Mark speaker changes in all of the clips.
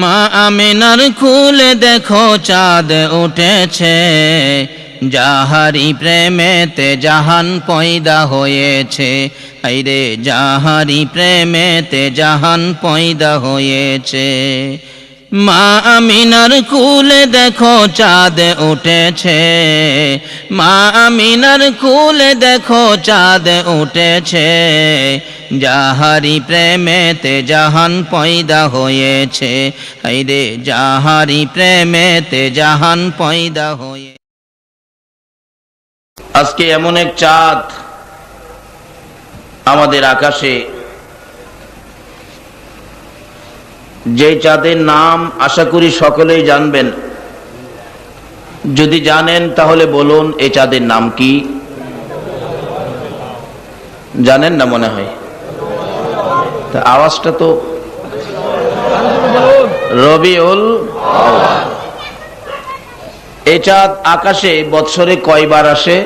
Speaker 1: মা আমিনার কুলে দেখো চাঁদ উঠেছে, যাহারি প্রেমেতে জাহান পয়দা হয়েছে। আইরে যাহারি প্রেমেতে জাহান পয়দা হয়েছে। মা আমিনার কুলে দেখো চাঁদ উঠেছে, মা আমিনার কুলে দেখো চাঁদ উঠেছে, যাহারি প্রেমেতে জাহান পয়দা হয়েছে। হায়রে যাহারি প্রেমেতে জাহান পয়দা হয়ে। আজকে এমন এক চাঁদ আমাদের আকাশে, যে চাঁদের নাম আশা করি সকলেই জানবেন। যদি জানেন তাহলে বলুন এই চাঁদের নাম কি? জানেন না মনে হয়, আওয়াজটা তো। রবিউল আউয়াল। এই চাঁদ আকাশে বৎসরে কয়বার আসে?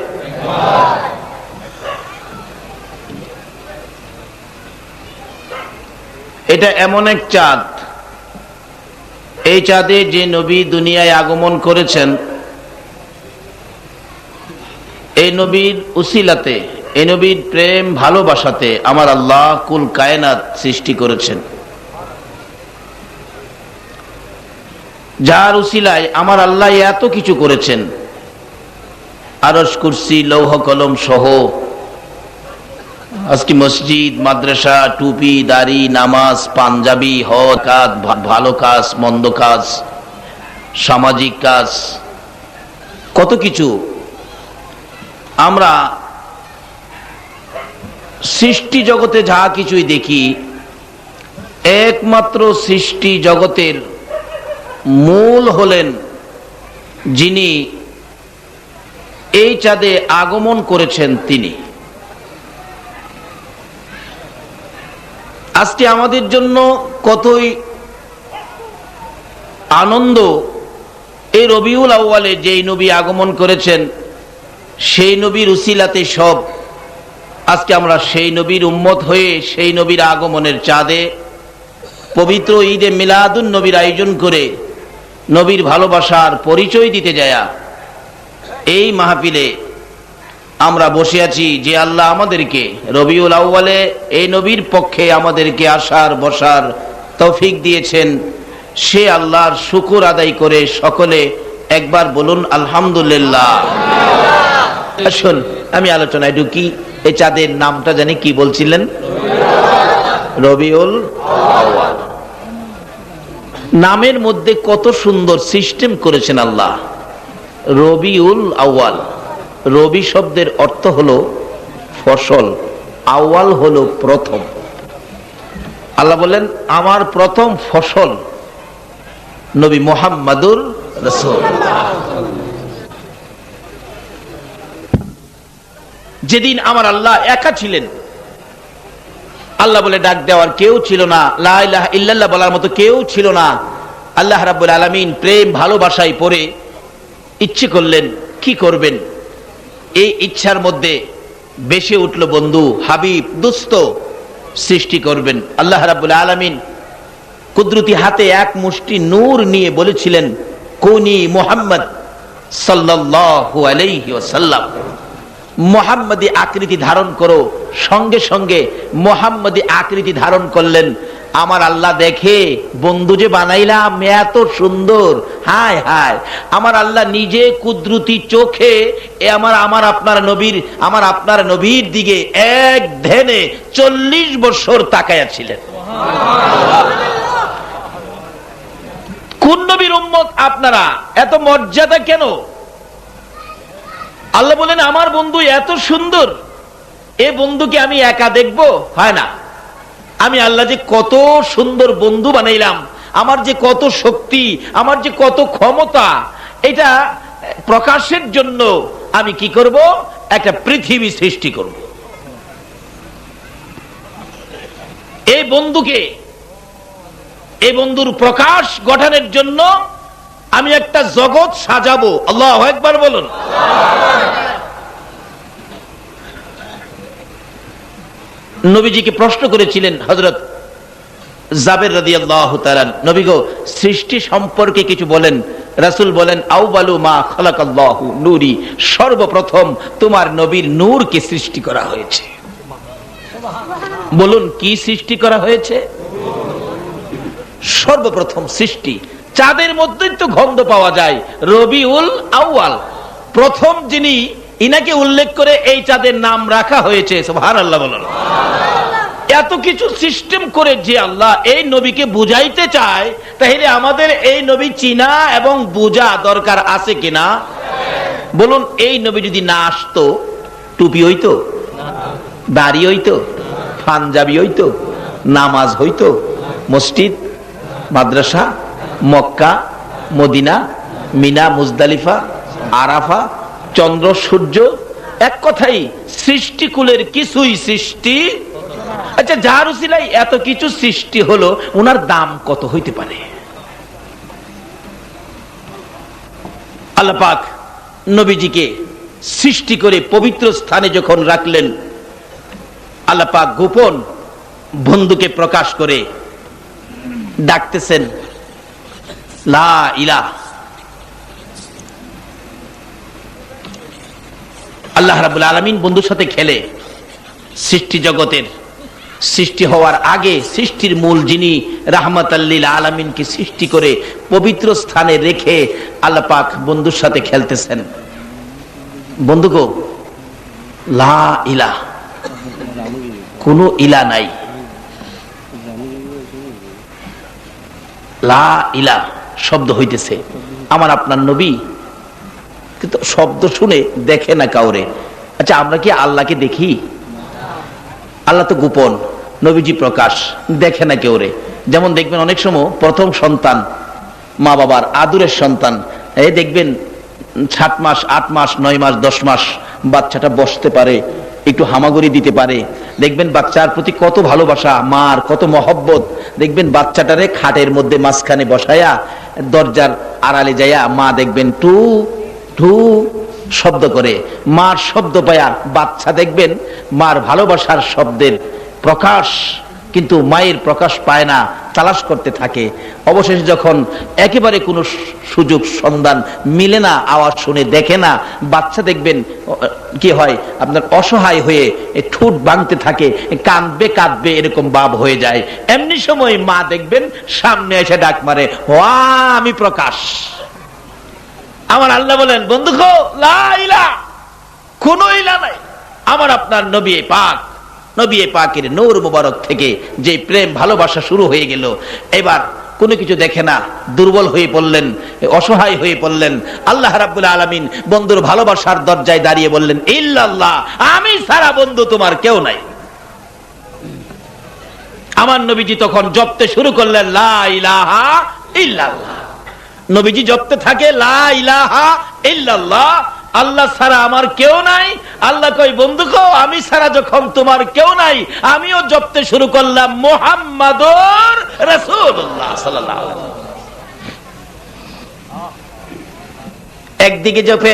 Speaker 1: এটা এমন এক চাঁদ, এই চাঁদে যে নবী দুনিয়ায় আগমন করেছেন, এই নবীর উসিলাতে, এই নবীর প্রেম ভালোবাসাতে আমার আল্লাহ কুল কায়নাত সৃষ্টি করেছেন। যার উসিলায় আমার আল্লাহ এত কিছু করেছেন, আরশ কুরসি লৌহ কলম সহ আজকে মসজিদ, মাদ্রাসা, টুপি, দাড়ি, নামাজ, পাঞ্জাবি, হজ, কাজ, ভালো কাজ, মন্দ কাজ, সামাজিক কাজ, কত কিছু। আমরা সৃষ্টি জগতে যা কিছুই দেখি, একমাত্র সৃষ্টি জগতের মূল হলেন যিনি এই চাঁদে আগমন করেছেন, তিনি। আজকে আমাদের জন্য কতই আনন্দ, এই রবিউল আউয়ালে যেই নবী আগমন করেছেন, সেই নবীর উসিলাতে সব আজকে আমরা সেই নবীর উম্মত হয়ে সেই নবীর আগমনের চাঁদে পবিত্র ঈদে মিলাদুন নবীর আয়োজন করে নবীর ভালোবাসার পরিচয় দিতে যায়া এই মাহফিলে আমরা বসে আছি। যে আল্লাহ আমাদেরকে রবিউল আউয়ালে এই নবীর পক্ষে আমাদেরকে আসার বসার তৌফিক দিয়েছেন, সে আল্লাহর শুকর আদায় করে সকলে একবার বলুন আলহামদুলিল্লাহ। আসুন আমি আলোচনায় ঢুকি। এই চাঁদের নামটা জানি কি বলছিলেন? রবিউল আউয়াল। নামের মধ্যে কত সুন্দর সিস্টেম করেছেন আল্লাহ। রবিউল আউয়াল, রবি শব্দের অর্থ হলো ফসল, আউয়াল হলো প্রথম। আল্লাহ বলেন আমার প্রথম ফসল নবী মুহাম্মাদুর রাসূলুল্লাহ। যেদিন আমার আল্লাহ একা ছিলেন, আল্লাহ বলে ডাক দেওয়ার কেউ ছিল না, লা ইলাহা ইল্লাল্লাহ বলার মতো কেউ ছিল না। আল্লাহ রাব্বুল আলামিন প্রেম ভালোবাসায় পড়ে ইচ্ছে করলেন কি করবেন। এই ইচ্ছার মধ্যে বেশি উঠল বন্ধু, হাবিব, দোস্ত সৃষ্টি করবেন। আল্লাহ রাব্বুল আলামিন কুদরতি হাতে এক মুষ্টি নূর নিয়ে বলেছিলেন কুনি মুহাম্মদ সাল্লাল্লাহু আলাইহি ওয়াসাল্লাম, মুহাম্মদী আকৃতি ধারণ করো। সঙ্গে সঙ্গে মুহাম্মদী আকৃতি ধারণ করলেন। আমার আল্লাহ দেখে বন্ধু যে বানাইলাম এত সুন্দর, হায় হায়, আমার আল্লাহ নিজে কুদরতি চোখে আমার আপনার নবীর দিকে এক ধ্যানে 40 বছর তাকায়া ছিলেন। কোন নবীর উম্মত আপনারা? এত মর্যাদা কেন? আল্লাহ বলেন আমার বন্ধু এত সুন্দর, এ বন্ধুকে আমি একা দেখবো? হয় না। আমি আল্লাহ যে কত সুন্দর বন্ধু বানাইলাম, আমার যে কত শক্তি, আমার যে কত ক্ষমতা, এটা প্রকাশের জন্য আমি কি করব? একটা পৃথিবী সৃষ্টি করব। এই বন্ধুকে, এই বন্ধুর প্রকাশ গঠনের জন্য আমি একটা জগৎ সাজাবো। আল্লাহু আকবার বলুন। নবীজিকে প্রশ্ন করেছিলেন হযরত জাবের রাদিয়াল্লাহু তাআলা, নবী গো সৃষ্টি সম্পর্কে কিছু বলেন। রাসূল বলেন, আউয়ালু মা খালাকাল্লাহু নূরি, সর্বপ্রথম তোমার নবীর নূরকে সৃষ্টি করা হয়েছে। বলুন কি সৃষ্টি করা হয়েছে? সর্বপ্রথম সৃষ্টি। চাঁদের মধ্যেই তো গন্ধ পাওয়া যায়, রবিউল আউয়াল, প্রথম যিনি, ইনাকে উল্লেখ করে এই চাঁদের নাম রাখা হয়েছে। সুবহানাল্লাহ বলুন। এত কিছু সিস্টেম করে যে আল্লাহ এই নবীকে বুঝাইতে চায়, তাহলে আমাদের এই নবী চিনা এবং বোঝা দরকার আছে কিনা? বলুন, এই নবী যদি না আসতো, টুপি হইতো, দাড়ি হইতো, পাঞ্জাবি হইতো, নামাজ হইতো, মসজিদ, মাদ্রাসা, মক্কা, মদিনা, মিনা, মুজদালিফা, আরাফা, চন্দ্র, সূর্য, এক কথাই সৃষ্টিকুলের কিছুই সৃষ্টি। আচ্ছা, যার উসিলায় এত কিছু সৃষ্টি হলো, ওনার দাম কত হইতে পারে? আল্লাহ পাক নবীজিকে সৃষ্টি করে পবিত্র স্থানে যখন রাখলেন, আল্লাহ পাক গোপন বন্ধুকে প্রকাশ করে ডাকতেছেন, লা ইলাহা। আল্লাহ রাব্বুল আলামিন বন্ধুর সাথে খেলে সৃষ্টি জগতের সৃষ্টি হওয়ার আগে সৃষ্টির মূল যিনি রাহমাতাল লিল আলামিনকে সৃষ্টি করে পবিত্র স্থানে রেখে আল্লাহ পাক বন্ধুর সাথে খেলতেছেন। বন্ধু গো, লা ইলাহা, কোনো ইলা নাই, লা ইলাহা শব্দ হইতেছে। আমার আপনার নবী কিন্তু শব্দ শুনে দেখে না কাউরে। আচ্ছা, আমরা কি আল্লাহকে দেখি? আল্লাহ তো গোপন, নবীজি প্রকাশ, দেখে না কেউ রে। যেমন দেখবেন অনেক সময় প্রথম সন্তান, মা বাবার আদরের সন্তান, এই দেখবেন 7 মাস, 8 মাস, 9 মাস, 10 মাস বাচ্চাটা বসতে পারে, একটু হামাগুড়ি দিতে পারে। দেখবেন বাচ্চার প্রতি কত ভালোবাসা, মার কত মহব্বত। দেখবেন বাচ্চাটারে খাটের মধ্যে মাঝখানে বসায়া দরজার আড়ালে যাইয়া মা দেখবেন টু টু শব্দ করে, মার শব্দ পায়া বাচ্চা দেখবেন মার ভালোবাসার শব্দের প্রকাশ, কিন্তু মায়ের প্রকাশ পায় না, তালাশ করতে থাকে। অবশেষে যখন একেবারে কোনো সুযোগ সন্ধান মিলে না, আওয়াজ শুনে দেখে না, বাচ্চা দেখবেন কি হয়, আপনার অসহায় হয়ে ঠোঁট ভাঙতে থাকে, কাঁদবে কাঁদবে এরকম ভাব হয়ে যায়। এমনি সময় মা দেখবেন সামনে এসে ডাক মারে, ওয়া আমি প্রকাশ। আমার আল্লাহ বলেন, বন্ধু গো, লা ইলাহা, কোনো ইলা নাই। আমার আপনার নবী পাক, নবী পাকের নূর মুবারক থেকে যে প্রেম ভালোবাসা শুরু হয়ে গেল, এবার কোনো কিছু দেখে না, দুর্বল হয়ে পড়লেন, অসহায় হয়ে পড়লেন। আল্লাহ রাব্বুল আলামিন বন্ধুর ভালোবাসার দরজায় দাঁড়িয়ে বললেন, ইল্লাল্লাহ, আমি ছাড়া বন্ধু তোমার কেউ নাই। আমার নবীজি তখন জপতে শুরু করলেন, লা ইলাহা ইল্লাল্লাহ। নবীজি জপতে থাকে, লা ইলাহা ইল্লাল্লাহ, আল্লাহ ছাড়া আমার কেউ নাই। আল্লাহ কই, বন্ধু গো, আমি ছাড়া যখন তোমার কেউ নাই, আমিও জপতে শুরু করলাম মুহাম্মাদুর রাসূলুল্লাহ সাল্লাল্লাহু আলাইহি ওয়াসাল্লাম। একদিকে জপে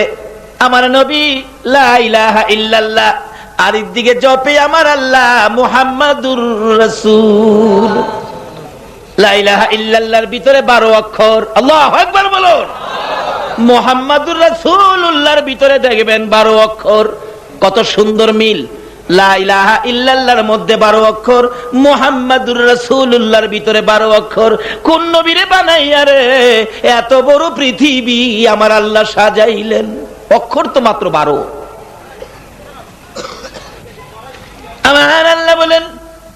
Speaker 1: আমার নবী লা ইলাহা ইল্লাল্লাহ, আরেকদিকে জপে আমার আল্লাহ মুহাম্মাদুর রাসূল। লা ইলাহা ইল্লাল্লাহর ভিতরে 12 অক্ষর, আল্লাহু আকবার বলুন। মুহাম্মাদুর রাসূলুল্লাহর ভিতরে দেখবেন 12 অক্ষর। কত সুন্দর মিল! লা ইলাহা ইল্লাল্লাহর মধ্যে 12 অক্ষর, মুহাম্মাদুর রাসূলুল্লাহর ভিতরে 12 অক্ষর। কোন নবীরে বানাইয়া রে এত বড় পৃথিবী আমার আল্লাহ সাজাইলেন? অক্ষর তো মাত্র 12। আমার আল্লাহ বলেন,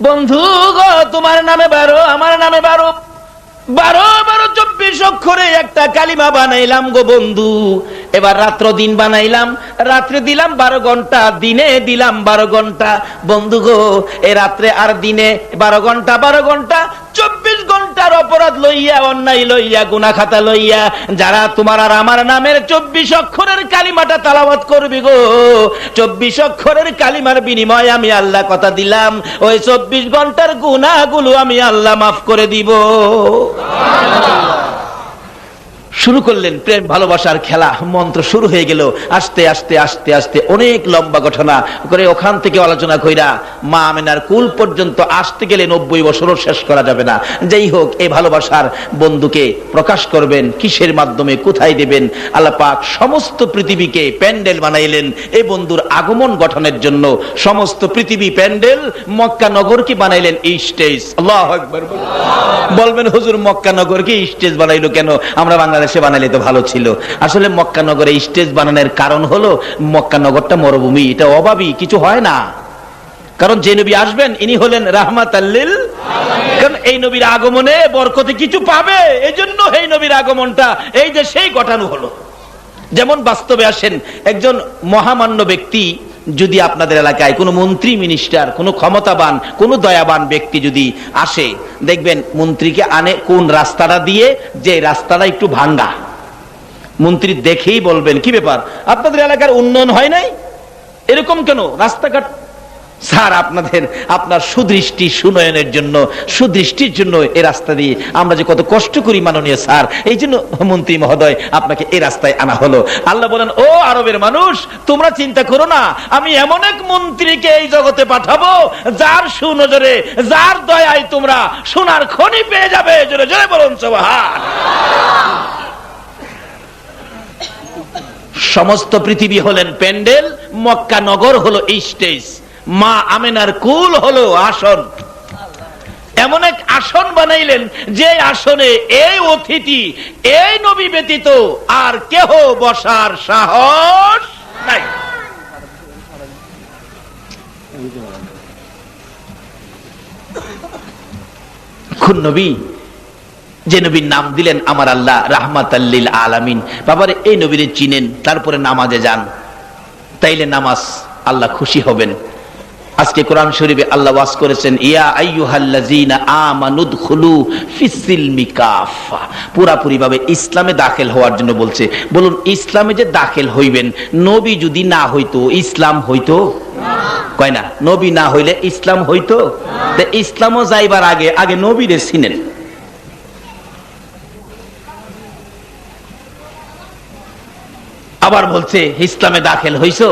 Speaker 1: বন্ধু গো, তোমার নামে 12, আমার নামে 12, 24 অক্ষরে একটা কালিমা বানাইলাম গো বন্ধু। এবার রাত্র দিন বানাইলাম, রাত্রে দিলাম 12 ঘন্টা, দিনে দিলাম 12 ঘন্টা। বন্ধু গো, এ রাত্রে আর দিনে 12 ঘন্টা, 12 ঘন্টা, 24 ঘন্টার অপরাধ লইয়া, অন্যায় লইয়া, গুনাহ খাতা লইয়া যারা তোমার আর আমার নামের 24 অক্ষরের কালিমাটা তেলাওয়াত করবে গো, 24 অক্ষরের কালিমার বিনিময়ে আমি আল্লাহ কথা দিলাম, ওই 24 ঘন্টার গুনাহগুলো আমি আল্লাহ মাফ করে দিব। শুরু করলেন প্রেম ভালোবাসার খেলা, মন্ত্র শুরু হয়ে গেল। আস্তে আস্তে আস্তে আস্তে অনেক লম্বা ঘটনা করে ওখান থেকে আলোচনা কইরা মা আমেনার কুল পর্যন্ত আসতে গেলে 90 বছরও শেষ করা যাবে না। যাই হোক, এই ভালোবাসার বন্ধুকে প্রকাশ করবেন কিসের মাধ্যমে, কোথায় দেবেন? আল্লাহ পাক সমস্ত পৃথিবীকে প্যান্ডেল বানাইলেন এই বন্ধুর আগমন গঠনের জন্য। সমস্ত পৃথিবী প্যান্ডেল, মক্কা নগরকে বানাইলেন স্টেজ। আল্লাহু আকবার। বলবেন হুজুর মক্কা নগরকে স্টেজ বানাইলো কেন? আমরা বাংলাদেশে বানাইলে তো ভালো ছিল। আসলে মক্কা নগরে স্টেজ বানানোর কারণ হলো মক্কা নগরটা মরুভূমি, এটা অভাবী, কিছু হয় না। কারণ যে নবী আসবেন ইনি হলেন রাহমাতাল লিল আলামিন। কারণ এই নবীর আগমনে বরকতে কিছু পাবে, এজন্য এই নবীর আগমনটা এই যে সেই ঘটানো হলো। যেমন বাস্তবে আসেন, একজন মহামান্য ব্যক্তি যদি আপনাদের এলাকায় কোনো মন্ত্রী, মিনিস্টার, কোনো ক্ষমতাবান, কোনো দয়াবান ব্যক্তি যদি আসে, দেখবেন মন্ত্রীকে আনে কোন রাস্তাটা দিয়ে, যে রাস্তাটা একটু ভাঙ্গা। মন্ত্রী দেখেই বলবেন কি ব্যাপার, আপনাদের এলাকার উন্নয়ন হয় নাই, এরকম কেন রাস্তাঘাট? স্যার আপনার সুদৃষ্টি সুনয়নের জন্য, সুদৃষ্টির জন্য এই রাস্তা দিয়ে আমরা যে কত কষ্ট করি মাননীয় স্যার, এই জন্য মন্ত্রী মহোদয় আপনাকে এই রাস্তায় আনা হলো। আল্লাহ বলেন, ও আরবের মানুষ, তোমরা চিন্তা করো না, আমি এমন এক মন্ত্রীকে এই জগতে পাঠাবো যার সুনজরে, যার দয়ায় তোমরা সোনার খনি পেয়ে যাবে। জোরে জোরে বলুন সুবহান। সমস্ত পৃথিবী হলেন প্যান্ডেল, মক্কা নগর হলো স্টেজ, মা আমেনার কুল হলো আসন। এমন এক আসন বানাইলেন যে আসনে এই অতিথি, এই নবী ব্যতীত আর কেহ বসার সাহস নাই। কোন নবী? যে নবীর নাম দিলেন আমার আল্লাহ রাহমাতাল লিল আলামিন। বাবারে এই নবীরে চিনেন, তারপরে নামাজে যান, তাইলে নামাজ আল্লাহ খুশি হবেন। আজকে কোরআন শরীফে আল্লাহ ওয়াজ করেছেন, ইয়া আইয়ুহাল্লাযীনা আমানুদখুলু ফিস-সিলমি কাফা, পুরাপুরি ভাবে ইসলামে দাখিল হওয়ার জন্য বলছে। বলুন, ইসলামে যে দাখিল হইবেন, নবী যদি না হইতো ইসলাম হইতো না? কয় না, নবী না হইলে ইসলাম হইতো না। ইসলামও যাইবার আগে আগে নবীরে চিনেন। আবার বলছে, ইসলামে দাখিল হইছো,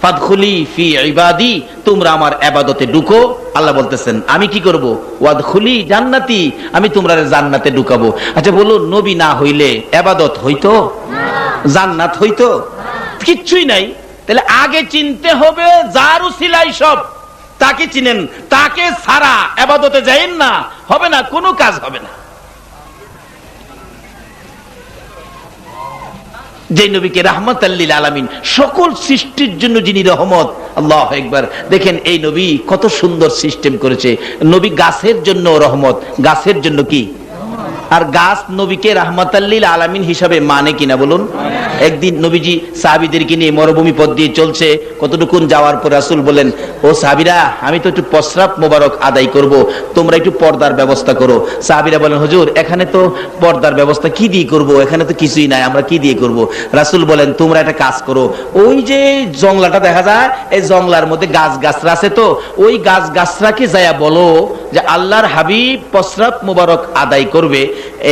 Speaker 1: ফাদখুলি ফি ইবাদি, তোমরা আমার ইবাদতে ঢুকো। আল্লাহ বলতেছেন আমি কি করব? ওয়াদখুলি জান্নাতি, আমি তোমরা জান্নাতে ঢুকাবো। আচ্ছা বলুন, নবী না হইলে ইবাদত হইতো না, জান্নাত হইতো না? কিচ্ছুই নাই। তাহলে আগে চিনতে হবে যার উসিলায় সব, তাকে চিনেন, তাকে ছাড়া ইবাদতে যাইেন না, হবে না, কোনো কাজ হবে না। যে নবীকে রাহমাতাল লিল আলামিন, সকল সৃষ্টির জন্য যিনি রহমত। আল্লাহু আকবার। দেখেন এই নবী কত সুন্দর সিস্টেম করেছে। নবী গাছের জন্য রহমত, গাছের জন্য কি? আর গাছ নবীকে রাহমাতাল লিল আলামিন হিসাবে মানে কিনা বলুন? একদিন নবীজি সাহাবীদেরকে নিয়ে মরুভূমি পথ দিয়ে চলছে, কতটুকুন যাওয়ার পর রাসূল বলেন, ও সাহাবীরা, আমি তো একটু প্রস্রাব মোবারক আদায় করব, তোমরা একটু পর্দার ব্যবস্থা করো। সাহাবীরা বলেন, হুজুর এখানে তো পর্দার ব্যবস্থা কি দিয়ে করব, এখানে তো কিছুই নাই, আমরা কি দিয়ে করব? রাসূল বলেন, তোমরা একটা কাজ করো, ওই যে জংলাটা দেখা যায়, এই জংলার মধ্যে গাছ গাছরা আছে, তো ওই গাছ গাছরাকে যায়া বলো যে আল্লাহর হাবিব প্রস্রাব মোবারক আদায় করবে,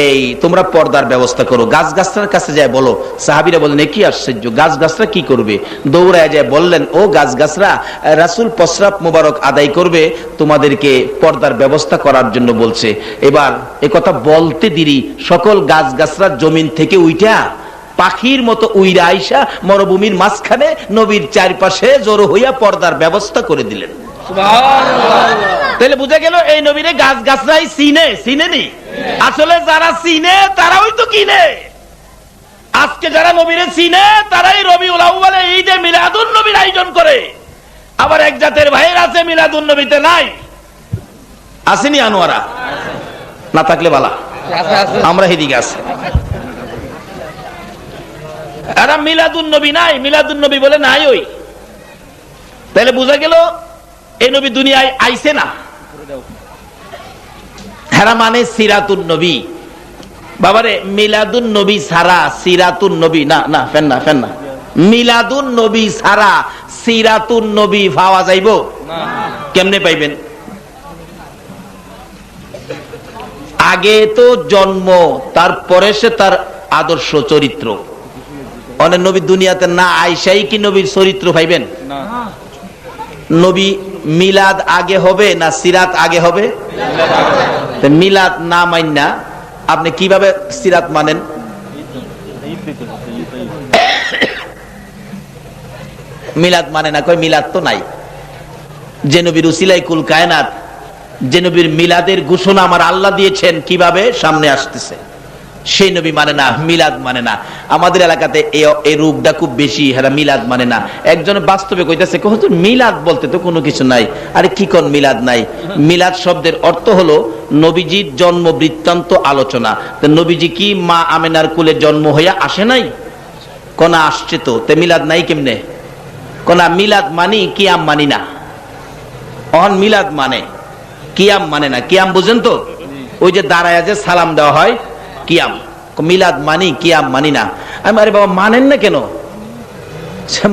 Speaker 1: এই তোমরা পর্দার ব্যবস্থা করো। গাছ গাছরার কাছে যায় বলো। সাহাবীরা বলেন, কি আশ্চর্য, গাছ গাছরা কি করবে? দৌড়ায় যায় বললেন, ও গাছ গাছরা, রাসূল প্রস্রাব মোবারক আদায় করবে, তোমাদেরকে পর্দার ব্যবস্থা করার জন্য বলছে। এবার এ কথা বলতে দেরি, সকল গাছ গাছরা জমিন থেকে উইঠা পাখির মতো উইরা আইসা মরুভূমির মাঝখানে নবীর চারপাশে জড়ো হইয়া পর্দার ব্যবস্থা করে দিলেন। তাহলে বুঝা গেল এই নবীরে গাছ গাছরাই চিনেনি। আসলে যারা চিনে তারাই তো কিনে। আজকে যারা নবীরে চিনে তারাই রবিউল আউয়ালে ঈদে মিলাদুন নবীর আয়োজন করে। আবার এক জাতের ভাইয়ের আছে মিলাদুন নবীতে নাই। আসেনি আনোয়ারা? না থাকলে বালা, আমরা হেদিকে আছে। এরা মিলাদুন নবী নাই, মিলাদুন নবী বলে নাই ওই। তাহলে বোঝা গেল এই নবী দুনিয়ায় আইছে না। হেরা মানে সিরাতুন নবী। বাবারে মিলাদুন নবী ছাড়া সিরাতুন নবী না, না ফেন্না ফেন্না, মিলাদুন নবী ছাড়া সিরাতুন নবী পাওয়া যাইব না। কেমনে পাইবেন? আগে তো জন্ম, তারপরে সে তার আদর্শ চরিত্র। অনেক নবী দুনিয়াতে না আইসাই কি নবীর চরিত্র পাইবেন? নবী মিলাদ আগে হবে না সিরাত আগে হবে? মিলাদ না মাইনা আপনি কিভাবে সিরাত মানেন? মিলাদ মানে না, কয় মিলাদ তো নাই। যে নবীর উসিলাই কুল কায়নাত, যে নবীর মিলাদের ঘোষণা আমার আল্লাহ দিয়েছেন কিভাবে সামনে আসতেছে, সেই নবী মানে না, মিলাদ মানে না। আমাদের এলাকাতে এই রূপটা খুব বেশি, হ্যাঁ মিলাদ মানে না। একজন বাস্তবে কইতাছে হুজুর মিলাদ বলতে তো কোনো কিছু নাই। আরে কি কোন মিলাদ নাই? মিলাদ শব্দের অর্থ হলো নবীজির জন্ম বৃত্তান্ত আলোচনা। তো নবীজি কি মা আমেনার কুলে জন্ম হইয়া আসে নাই? কোনা আসছে তো, তে মিলাদ নাই কেমনে? কোনা মিলাদ মানি কিয়াম মানি না। অহন মিলাদ মানে কিয়াম মানে না। কিয়াম বুঝেন তো? ওই যে দাঁড়ায় যে সালাম দেওয়া হয়, কিয়াম। মিলাদ মানি কিয়াম মানি না। আমি আরে বাবা মানেন না কেন?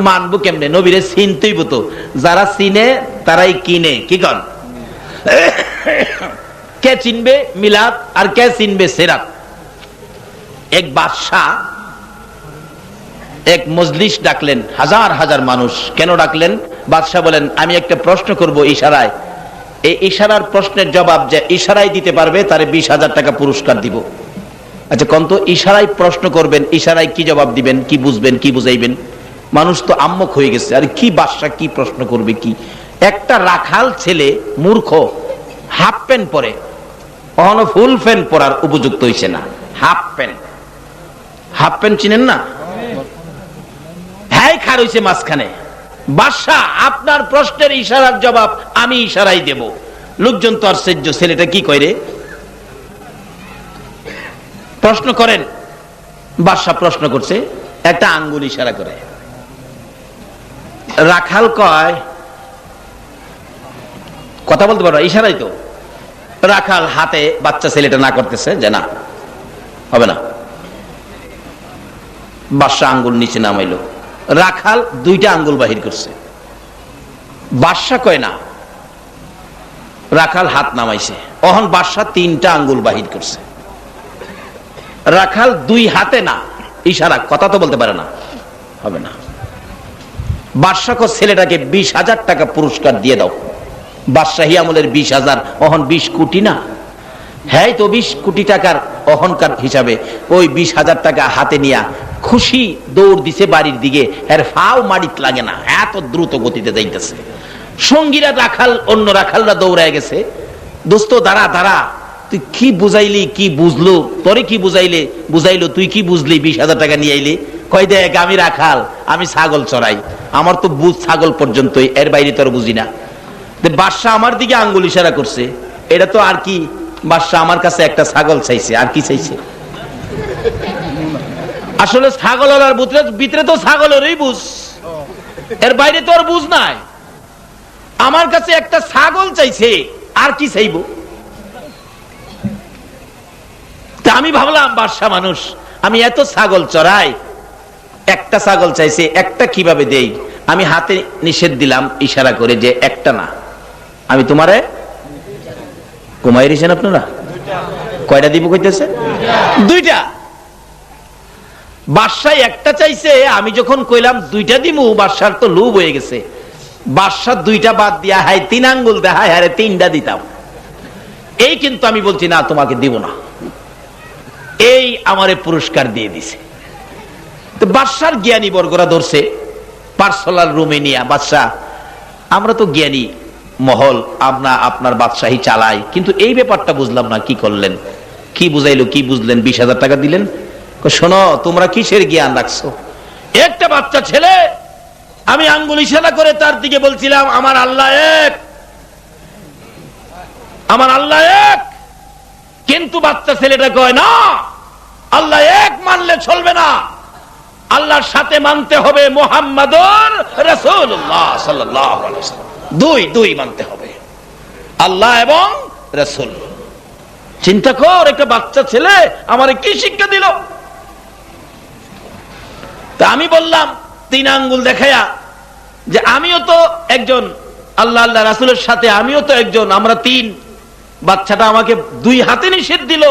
Speaker 1: মানবো কেমনে? নবীরে চিনতেইব তো, যারা চিনে তারাই কিনে। কি কন? কে চিনবে মিলাদ আর কে চিনবে সিরাত? এক বাদশাহ এক মজলিস ডাকলেন, হাজার হাজার মানুষ। কেন ডাকলেন? বাদশাহ বলেন আমি একটা প্রশ্ন করব ইশারায়, এই ইশারার প্রশ্নের জবাব যে ইশারায় দিতে পারবে তারে 20,000 টাকা পুরস্কার দিব। আচ্ছা কোন তো ইশারায় প্রশ্ন করবেন, ইশারায় কি জবাব দিবেন, কি বুঝবেন, কি বুঝাইবেন? মানুষ তো আম্মক হয়ে গেছে। আর কি বাদশাহ কি প্রশ্ন করবে? কি একটা রাখাল ছেলে মূর্খ হাফ প্যান্ট পরে, কখনো ফুল প্যান্ট পরার উপযুক্ত হইছে না। হাফ প্যান্ট, হাফ প্যান্ট চিনেন না? হ্যাঁ খার হইছে মাঝখানে। বাদশাহ আপনার প্রশ্নের ইশারার জবাব আমি ইশারাই দেব। লোকজন তো আশ্চর্য, ছেলেটা কি কইরে? প্রশ্ন করেন। বাদশাহ প্রশ্ন করছে, একটা আঙ্গুল ইশারা করে। রাখাল কয় কথা বলতে পারো, ইশারাই তো। রাখাল হাতে বাচ্চা ছেলেটা না করতেছে যে না হবে না। বাদশাহ আঙ্গুল নিচে নামাইলো। রাখাল 2টা আঙ্গুল বাহির করছে। বাদশাহ কয় না। রাখাল হাত নামাইছে। অহন বাদশাহ 3টা আঙ্গুল বাহির করছে। রাখাল 2 হাতে না, ইশারা, কথা তো বলতে পারে না, হবে না। বাদশাহ কয় ছেলেটাকে 20,000 টাকা পুরস্কার দিয়ে দাও। বাদশাহী আমলের 20,000, অহন 20 কোটি না। হ্যাঁ তো 20 কোটি টাকার অহংকার হিসাবে ওই 20,000 টাকা হাতে নিয়া খুশি দৌড় দিছে বাড়ির দিকে। এর ফাও মাটিত লাগে না, এত দ্রুত গতিতে যাইতেছে। সঙ্গীরা রাখাল, অন্য রাখালরা দৌড়ায় গেছে। দোস্ত দাঁড়া দাঁড়া, তুই কি বুঝাইলি, কি বুঝলো? তোরে কি বুঝাইলো, তুই কি বুঝলি? 20,000 টাকা নিয়ে আইলি। কয় দেখ আমি রাখাল, আমি ছাগল চড়াই, আমার তো বুঝ ছাগল পর্যন্তই, এর বাইরে তোর বুঝি না। বাদশাহ আমার দিকে আঙ্গুল ইশারা করছে, এটা তো আর কি? বাদশাহ আমার কাছে একটা ছাগল চাইছে, আর কি চাইছে? আসলে ছাগলের ভিতরে তো ছাগলেরই বুঝ, এর বাইরে তো আর বুঝ নাই। আমার কাছে একটা ছাগল চাইছে, আর কি চাইব? তা আমি ভাবলাম বাদশাহ মানুষ, আমি এত ছাগল চড়াই, একটা ছাগল চাইছে, একটা কিভাবে দেই? আমি হাতে নিষেধ দিলাম ইশারা করে যে একটা না, আমি তোমারে কমাই দিয়েছেন আপনারা। কয়টা দিব কইতেছে? 2টা। বাদশাহ একটা চাইছে, আমি যখন কইলাম 2টা দিমু, বাদশার তো লোভ হয়ে গেছে। বাদশাহ 2টা বাদ দিয়া হাই 3 আঙ্গুল দেখায়, আরে 3টা দিতাম। এই কিন্তু আমি বলছি না তোমাকে দিব না, এই আমারে পুরস্কার দিয়ে দিছে। তো বাদশার জ্ঞানী বর্গরা ধরছে পার্সোনাল রুমে নিয়ে, বাদশাহ আমরা তো জ্ঞানী মহল, আপনার বাদশাহী চালাই, কিন্তু এই ব্যাপারটা বুঝলাম না, কি করলেন, কি বুঝাইলো, কি বুঝলেন? 20,000 টাকা দিলেন। শোনো তোমরা কিসের জ্ঞান রাখছো? একটা বাচ্চা ছেলে, আমি আঙ্গুল ইশারা করে তার দিকে বলছিলাম আমার আল্লাহ এক, আমার আল্লাহ এক, কিন্তু বাচ্চা ছেলেটা কয় না আল্লাহ এক মানলে চলবে না, আল্লাহর সাথে মানতে হবে মুহাম্মাদুর রাসূলুল্লাহ সাল্লাল্লাহু আলাইহি ওয়াসাল্লাম। দুই মানতে হবে, আল্লাহ এবং রাসূল। চিন্তা কর, একটা বাচ্চা ছেলে আমারে কি শিক্ষা দিল? তা আমি বললাম 3 আঙ্গুল দেখায়া যে আমিও তো একজন, আল্লাহ রাসূলের সাথে আমিও তো একজন, আমরা 3। বাচ্চাটা আমাকে 2 হাতে নিষেধ দিল,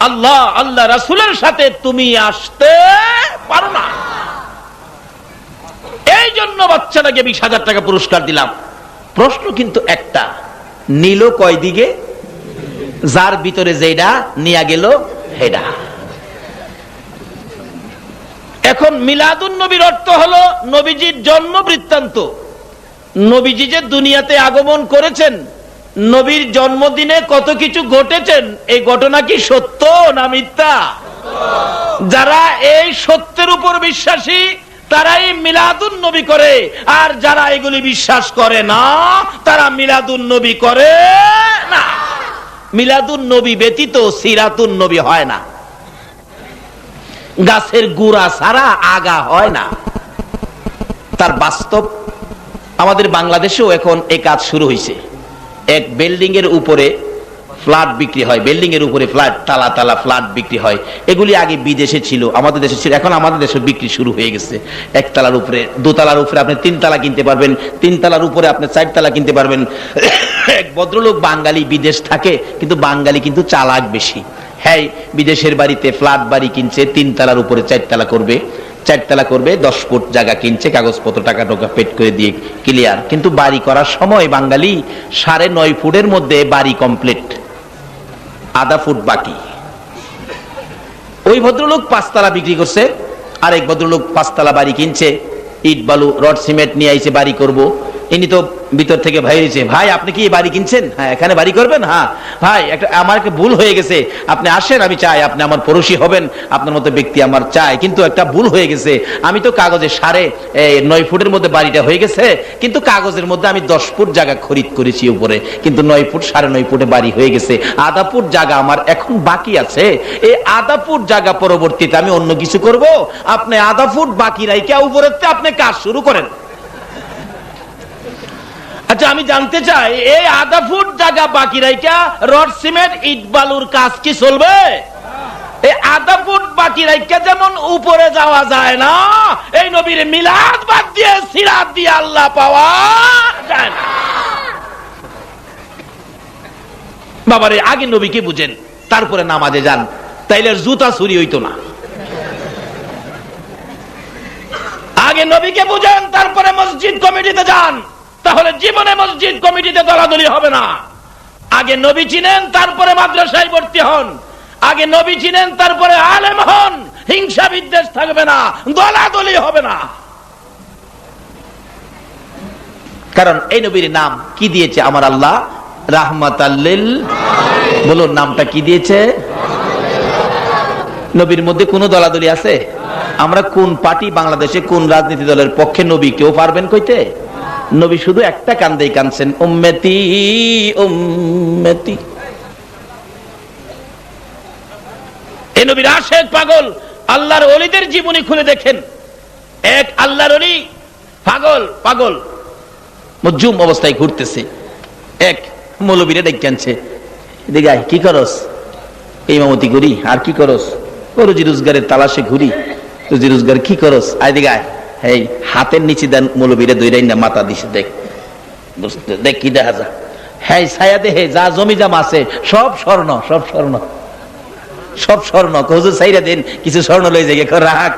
Speaker 1: আল্লাহ আল্লাহ রাসূলের সাথে তুমি আসতে পারো না। এই জন্য বাচ্চাটাকে 20,000 টাকা পুরস্কার দিলাম। প্রশ্ন কিন্তু একটা, নিল কয় দিকে? যার ভিতরে যেটা নিয়ে গেল হেডা। এখন মিলাদুন নবীর অর্থ হলো নবীজির জন্ম বৃত্তান্ত। নবীজি যে দুনিয়াতে আগমন করেছেন, নবীর জন্মদিনে কত কিছু ঘটেছেন, এই ঘটনা কি সত্য না মিথ্যা? যারা এই সত্যের উপর বিশ্বাসী তারাই মিলাদুন নবী করে, আর যারা এগুলি বিশ্বাস করে না তারা মিলাদুন নবী করে না। মিলাদুন নবী ব্যতীত সিরাতুন নবী হয় না। গাছের গুড়া ছাড়া আগা হয় না। তার বাস্তব আমাদের বাংলাদেশেও এখন এই কাজ শুরু হয়েছে। এক বিল্ডিং এর উপরে ফ্ল্যাট বিক্রি হয়, বিল্ডিং এর উপরে ফ্ল্যাট, তালা তালা ফ্ল্যাট বিক্রি হয়। এগুলি আগে বিদেশে ছিল, আমাদের দেশে ছিল, এখন আমাদের দেশে বিক্রি শুরু হয়ে গেছে। একতলার উপরে, দোতলার উপরে আপনি 3 তালা কিনতে পারবেন, 3 তালার উপরে আপনি 4 তালা কিনতে পারবেন। এক ভদ্রলোক বাঙালি, বিদেশ থাকে কিন্তু বাঙালি কিন্তু চালাক বেশি। হ্যাঁ, বিদেশের বাড়িতে ফ্ল্যাট বাড়ি কিনছে, 3 তালার উপরে 4 তালা করবে, 4 তালা করবে, 10 ফুট জায়গা কিনছে, কাগজপত্র টাকা টোকা পেট করে দিয়ে ক্লিয়ার। কিন্তু বাড়ি করার সময় বাঙালি 9.5 ফুটের মধ্যে বাড়ি কমপ্লিট, আধা ফুট বাকি। ওই ভদ্রলোক 5 তালা বিক্রি করছে, আর এক ভদ্রলোক 5 তালা বাড়ি কিনছে, ইট বালু রড সিমেন্ট নিয়ে আইছে বাড়ি করব। ইনি তো ভিতর থেকে ভাই হয়েছে, ভাই আপনি কি বাড়ি কিনছেন? হ্যাঁ। এখানে বাড়ি করবেন? হ্যাঁ। ভাই আমার একটা ভুল হয়ে গেছে, আপনি আসেন, আমি চাই আপনি আমার পড়োশি হবেন, আপনার মতো ব্যক্তি আমার চাই, কিন্তু একটা ভুল হয়ে গেছে, আমি তো কাগজে 9.5 ফুটের মধ্যে বাড়িটা হয়ে গেছে, কিন্তু কাগজের মধ্যে আমি 10 ফুট জায়গা খরিদ করেছি উপরে, কিন্তু 9 ফুট 9.5 ফুটে বাড়ি হয়ে গেছে, আধা ফুট জায়গা আমার এখন বাকি আছে। এই আধা ফুট জায়গা পরবর্তীতে আমি অন্য কিছু করব, আপনি আধা ফুট বাকি রাইখা উপরে আপনি কাজ শুরু করেন। আচ্ছা, আমি জানতে চাই, এই আধা ফুট জায়গা বাকি রাইখা রড সিমেন্ট ইট বালুর কাজ কি চলবে? এই আধা ফুট বাকি রাইখা যেমন উপরে যাওয়া যায় না, এই নবীর মিলাদ বাদ দিয়ে সিরাত দিয়ে আল্লাহ পাওয়া যায় না। বাবারে, আগে নবীকে বুঝেন, তারপরে নামাজে যান, তাইলে জুতা চুরি হইতো না। আগে নবীকে বুঝেন, তারপরে মসজিদ কমিটিতে যান, তাহলে জীবনে মসজিদ কমিটিতে দলাদলি হবে না। আগে নবী চিনেন, তারপরে মাদ্রাসায় ভর্তি হন। আগে নবী চিনেন, তারপরে আলেম হন। হিংসা বিদ্বেষ থাকবে না, দলাদলি হবে না। কারণ এই নবীর নাম কি দিয়েছে আমার আল্লাহ? রাহমাতাল লিল আলামিন। বলুন, নামটা কি দিয়েছে? নবীর মধ্যে কোন দলাদলি আছে? আমরা কোন পার্টি, বাংলাদেশে কোন রাজনীতি দলের পক্ষে নবী কেউ পারবেন কইতে? নবী শুধু একটা কান্দেই কানছেন, উম্মতি উম্মতি। এই নবীর আশিক পাগল। আল্লাহর ওলিদের জীবনী খুলে দেখেন, এক আল্লাহর ওলি পাগল পাগল মজুম অবস্থায় ঘুরতেছে, এক মৌলবীরে ডেকে আনছে, এদিকে আয়, কি করস? ইমামতি করি। আর কি করস? রুজি রোজগারের তালাশে ঘুরি। রুজি রোজগার কি করস? এদিকে আয়। এই হাতের নিচে দেন মৌলবীরে দইরাই না মাথা দিছে, দেখ দেখ কি দেখা যা। হ্যাঁ, ছায়া দেহে যা জমি জামা আছে সব স্বর্ণ, সব স্বর্ণ, সব স্বর্ণ। হুজুর ছাইরা দেন, কিছু স্বর্ণ লই যাই, রাখ।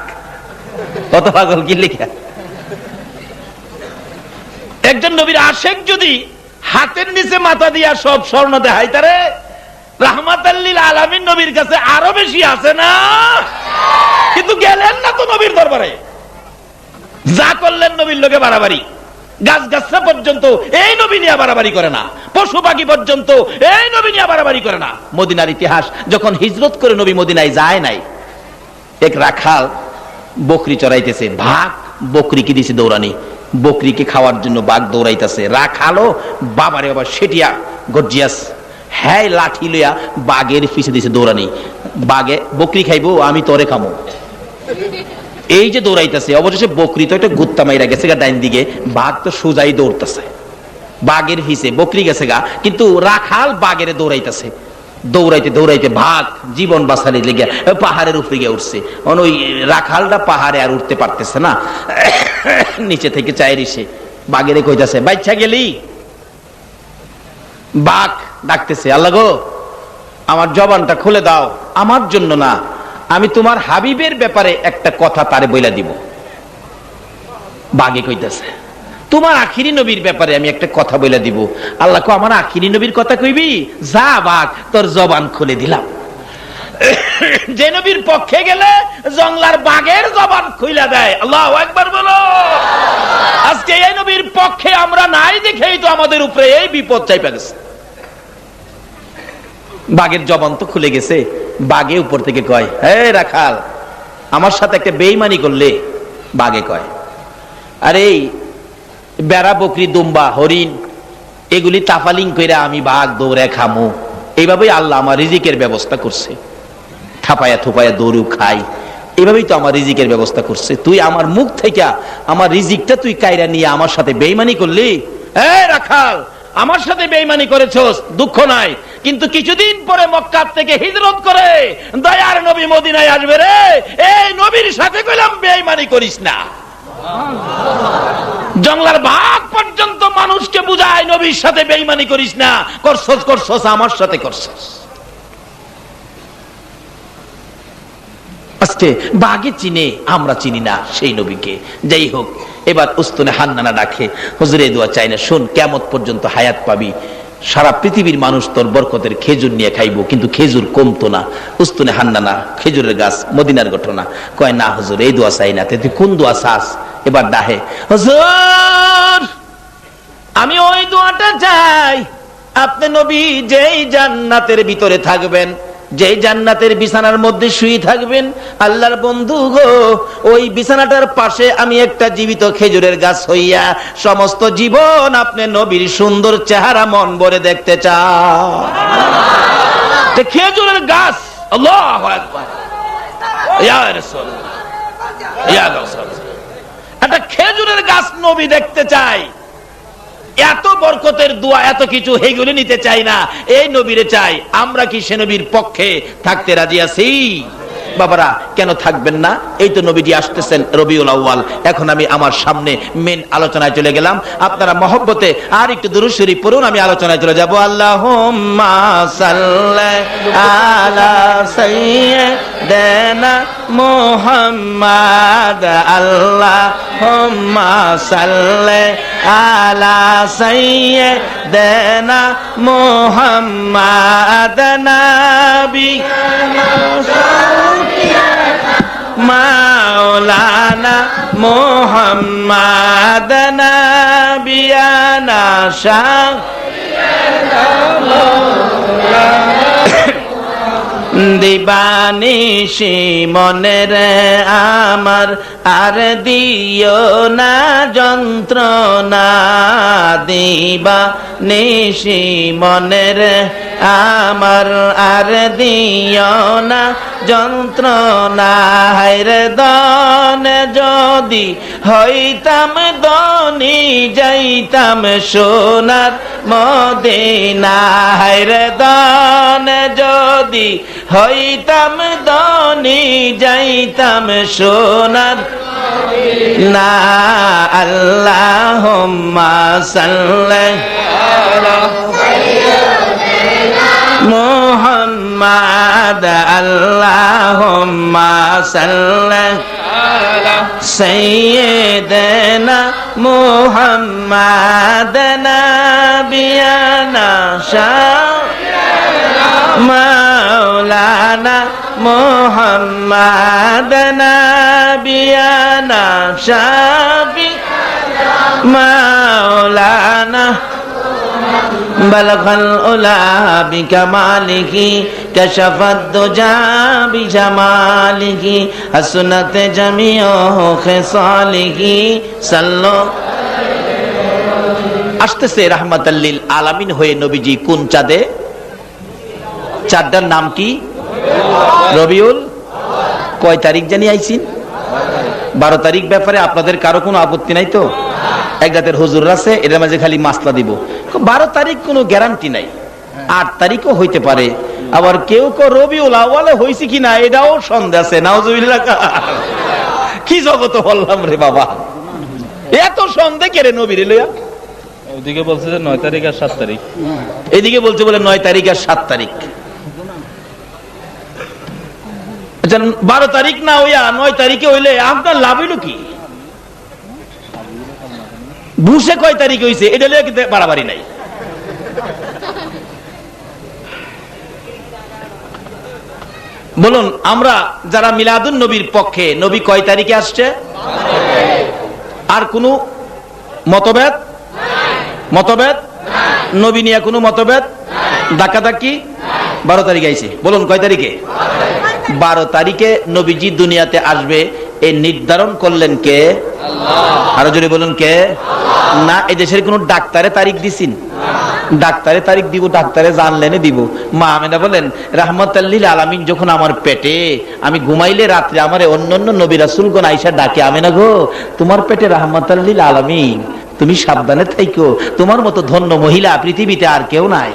Speaker 1: কত পাগল কি লিখা। একজন নবীর আশিক যদি হাতের নিচে মাথা দিয়া সব স্বর্ণ দেখাই, তারে রাহমাতাল লিল আলামিন নবীর কাছে আরো বেশি আছে না? কিন্তু গেলেন না তো নবীর দরবারে, যা করলেন নবীর লোকে বাড়াবাড়ি। গাছ গাছরা পর্যন্ত এই নবী নিয়ে বাড়াবাড়ি করে না, পশু পাখি পর্যন্ত এই নবী নিয়ে বাড়াবাড়ি করে না। মদিনার ইতিহাস, যখন হিজরত করে নবী মদিনায় যায় নাই, এক রাখাল বকরি চড়াইতেছে, ভাগ বকরিকে দিছে দৌড়ানি, বকরিকে খাওয়ার জন্য বাঘ দৌড়াইতেছে। রাখালো বাবারে বাবা সেটিয়া গর্জিয়াস, হ্যাঁ লাঠি লইয়া বাঘের পিছে দিছে দৌড়ানি। বাঘে বকরি খাইবো, আমি তোরে খামো, এই যে দৌড়াইতেছে। অবশেষে বকরি তো একটা গুত্তা মাইরা গেছে গা ডাইন দিকে, বাঘ তো সোজাই দৌড়তেছে বাঘের পিছে, বকরি গেছে গা, কিন্তু রাখাল বাঘের দৌড়াইতেছে। দৌড়াইতে দৌড়াইতে ভাগ জীবন বাঁচালি লেগে পাহাড়ের উপরে গিয়ে উঠছে। ওই রাখালটা পাহাড়ে আর উঠতে পারতেছে না, নিচে থেকে চায়ের এসে বাঘেরে কইতাছে, বাচ্চা গেলি? বাঘ ডাকতেছে, আল্লাহ গো আমার জবানটা খুলে দাও, আমার জন্য না, আমি তোমার হাবিবের ব্যাপারে একটা কথা তারে বইলা দিব। বাগে কইতেছে, তোমার আখিরি নবীর ব্যাপারে আমি একটা কথা বইলা দিব। আল্লাহ কো, আমার আখিরি নবীর কথা কইবি? যা বাঘ, তোর জবান খুলে দিলাম। যে নবীর পক্ষে গেলে জংলার বাঘের জবান খুইলা দেয়। আল্লাহু আকবার বলো। আজকে এই নবীর পক্ষে আমরা নাই দেখেই তো আমাদের উপরে এই বিপদ চাইপা গেছে। বাঘের জবান তো খুলে গেছে। বাঘে উপর থেকে কয়, হে রাখাল, আমার সাথে একটা বেঈমানি করলে? বাঘে কয়, আরে বেড়া, বকরি, দুম্বা, হরিণ এগুলি তাফালিং কইরা আমি বাঘ দৌড়ে খামু। এইভাবেই আল্লাহ আমার রিজিকের ব্যবস্থা করছে। থাপায়া থুপায়া দৌড়ু খাই, এইভাবেই তো আমার রিজিকের ব্যবস্থা করছে। তুই আমার মুখ থেকে আমার রিজিকটা তুই কাইরা নিয়ে আমার সাথে বেঈমানি করলি? এই রাখাল, আমার সাথে বেঈমানি করেছস, দুঃখ নাই, কিন্তু কিছুদিন পরে মক্কা থেকে হিজরত করে দয়ার নবী মদিনায় আসবে রে। এই নবীর সাথে কইলাম বেঈমানি করিস না। জংলার বাঘ পর্যন্ত মানুষকে বুঝায় নবীর সাথে বেঈমানি করিস না। করছস করছস, আমার সাথে করছস। আজকে বাঘে চিনে, আমরা চিনি না সেই নবীকে। যাই হোক, এবার উস্তুনে হান্নানা ডাকে, হুজুর এই দোয়া চাই না, শোন, কিয়ামত পর্যন্ত হায়াত পাবি, সারা পৃথিবীর মানুষ তোর বরকতের খেজুর নিয়ে খাইবো, কিন্তু খেজুর কমতো না। উস্তুনে হান্নানা, খেজুরের গাছ, মদিনার ঘটনা। কয়, না হুজুর, এই দোয়া চাই না। তুই কোন দোয়া চাস? এবার ডাহে, হুজুর আমি ওই দোয়াটা চাই, আপনি নবী যেই জান্নাতের ভিতরে থাকবেন, যে জান্নাতের বিছানার মধ্যে শুয়ে থাকবেন, আল্লাহর বন্ধু গো, ওই বিছানাটার পাশে আমি একটা জীবিত খেজুরের গাছ হইয়া সমস্ত জীবন আপনি নবীর সুন্দর চেহারা মন ভরে দেখতে চাই। খেজুরের গাছ, আল্লাহু আকবার, ইয়া রাসূল, ইয়া রাসূল, একটা খেজুরের গাছ নবী দেখতে চাই। এত বরকতের দোয়া, এত কিছু, হেগুলি নিতে চাই না, এই নবীরে চাই। আমরা কি সে নবীর পক্ষে থাকতে রাজি আছি? বাবারা, কেন থাকবেন না? এই তো নবীজি আসতেছেন রবিউল আউয়াল। এখন আমি আমার সামনে মেন আলোচনায় চলে গেলাম। আপনারা মহব্বতে আর একটু দুরূদ শরীফ পড়ুন, আমি আলোচনায় চলে যাব। আল্লাহুম্মা সাল্লি আলা সাইয়্যিদিনা মুহাম্মাদ, আল্লাহুম্মা সাল্লি আলা সাইয়্যিদিনা মুহাম্মাদ, নবী মাওলানা মুহাম্মাদ, নবিয়ানা শাফিয়ানা দিবানিশি মনের আমার আর দিও না যন্ত্রণা, দিবানিশি মনের আমার আর দিও না যন্ত্রণা। হায়রে দন যদি হইতাম ধনী, যাইতাম সোনার মদিনা। হায়রে দন যদি হইতাম ধনী, যাইতাম সোনার না। আল্লাহুম্মা সাল্লি আলা মুহাম্মাদ, আল্লাহুম্মা সাল্লি আলা সাইয়্যিদিনা মুহাম্মাদ, নবিয়ানা শাফিয়ানা মাওলানা মুহাম্মাদ, নবিয়ানা শাফিয়ানা মাওলানা বালাগাল উলা বিকামালিহি, কাশাফাদ দুজা বিজামালিহি, হাসনাত জামিউ খিসালিহি, সাল্লু। আসতেছে রাহমাতাল লিল আলামিন হয়ে নবীজি কোন চাঁদে? চাঁদটার নাম কি? রবিউল। কয় তারিখ জানি আইছেন? 12 তারিখ। ব্যাপারে আপনাদের কারো কোনো আপত্তি নাই তো? এক জাতের হুজুর আছে, এটার মাঝে খালি মাসলা দিব। 12 তারিখ কোনো গ্যারান্টি নাই, 8 তারিখও হইতে পারে, আবার কেউ কেউ রবিউল আউয়ালে হইছে কিনা এটাও সন্দেহ আছে। নাউজুবিল্লাহ। কি জগত বললাম রে বাবা, এত সন্দেহ কেড়ে নবীর লইয়া।
Speaker 2: ওদিকে বলছে যে 9 তারিখ আর 7 তারিখ,
Speaker 1: এদিকে বলছে বলে 9 তারিখ আর 7 তারিখ। আচ্ছা 12 তারিখ না হইয়া 9 তারিখে হইলে আপনার লাভ হইল কি? বুঝে কয় তারিখ হইছে এটা লিখে বাড়াবাড়ি নাই। বলুন আমরা যারা মিলাদুন নবীর পক্ষে, নবী কয় তারিখে আসছে? আর কোনো মতভেদ? মতভেদ নবী নিয়ে কোনো মতভেদ ধাক্কাধাক্কি? 12 তারিখে আইছে। বলুন কয় তারিখে? 12 তারিখে নবীজি দুনিয়াতে আসবে এই নির্ধারণ করলেন কে? আল্লাহ। আরো জোরে বলুন কে? না এই দেশের কোন ডাক্তারে তারিখ দিছেন? ডাক্তারে তারিখ দিব, ডাক্তারে জানলেনে দিব। মা আমেনা বলেন রাহমাতাল লিল আলামিন যখন আমার পেটে, আমি ঘুমাইলে রাত্রে আমারে অন্যান্য নবী রাসূলগণ আয়েশা ডাকে, আমেনা গো তোমার পেটে রাহমাতাল লিল আলামিন, তুমি সাবধানে থাইকো, তোমার মতো ধন্য মহিলা পৃথিবীতে আর কেউ নাই।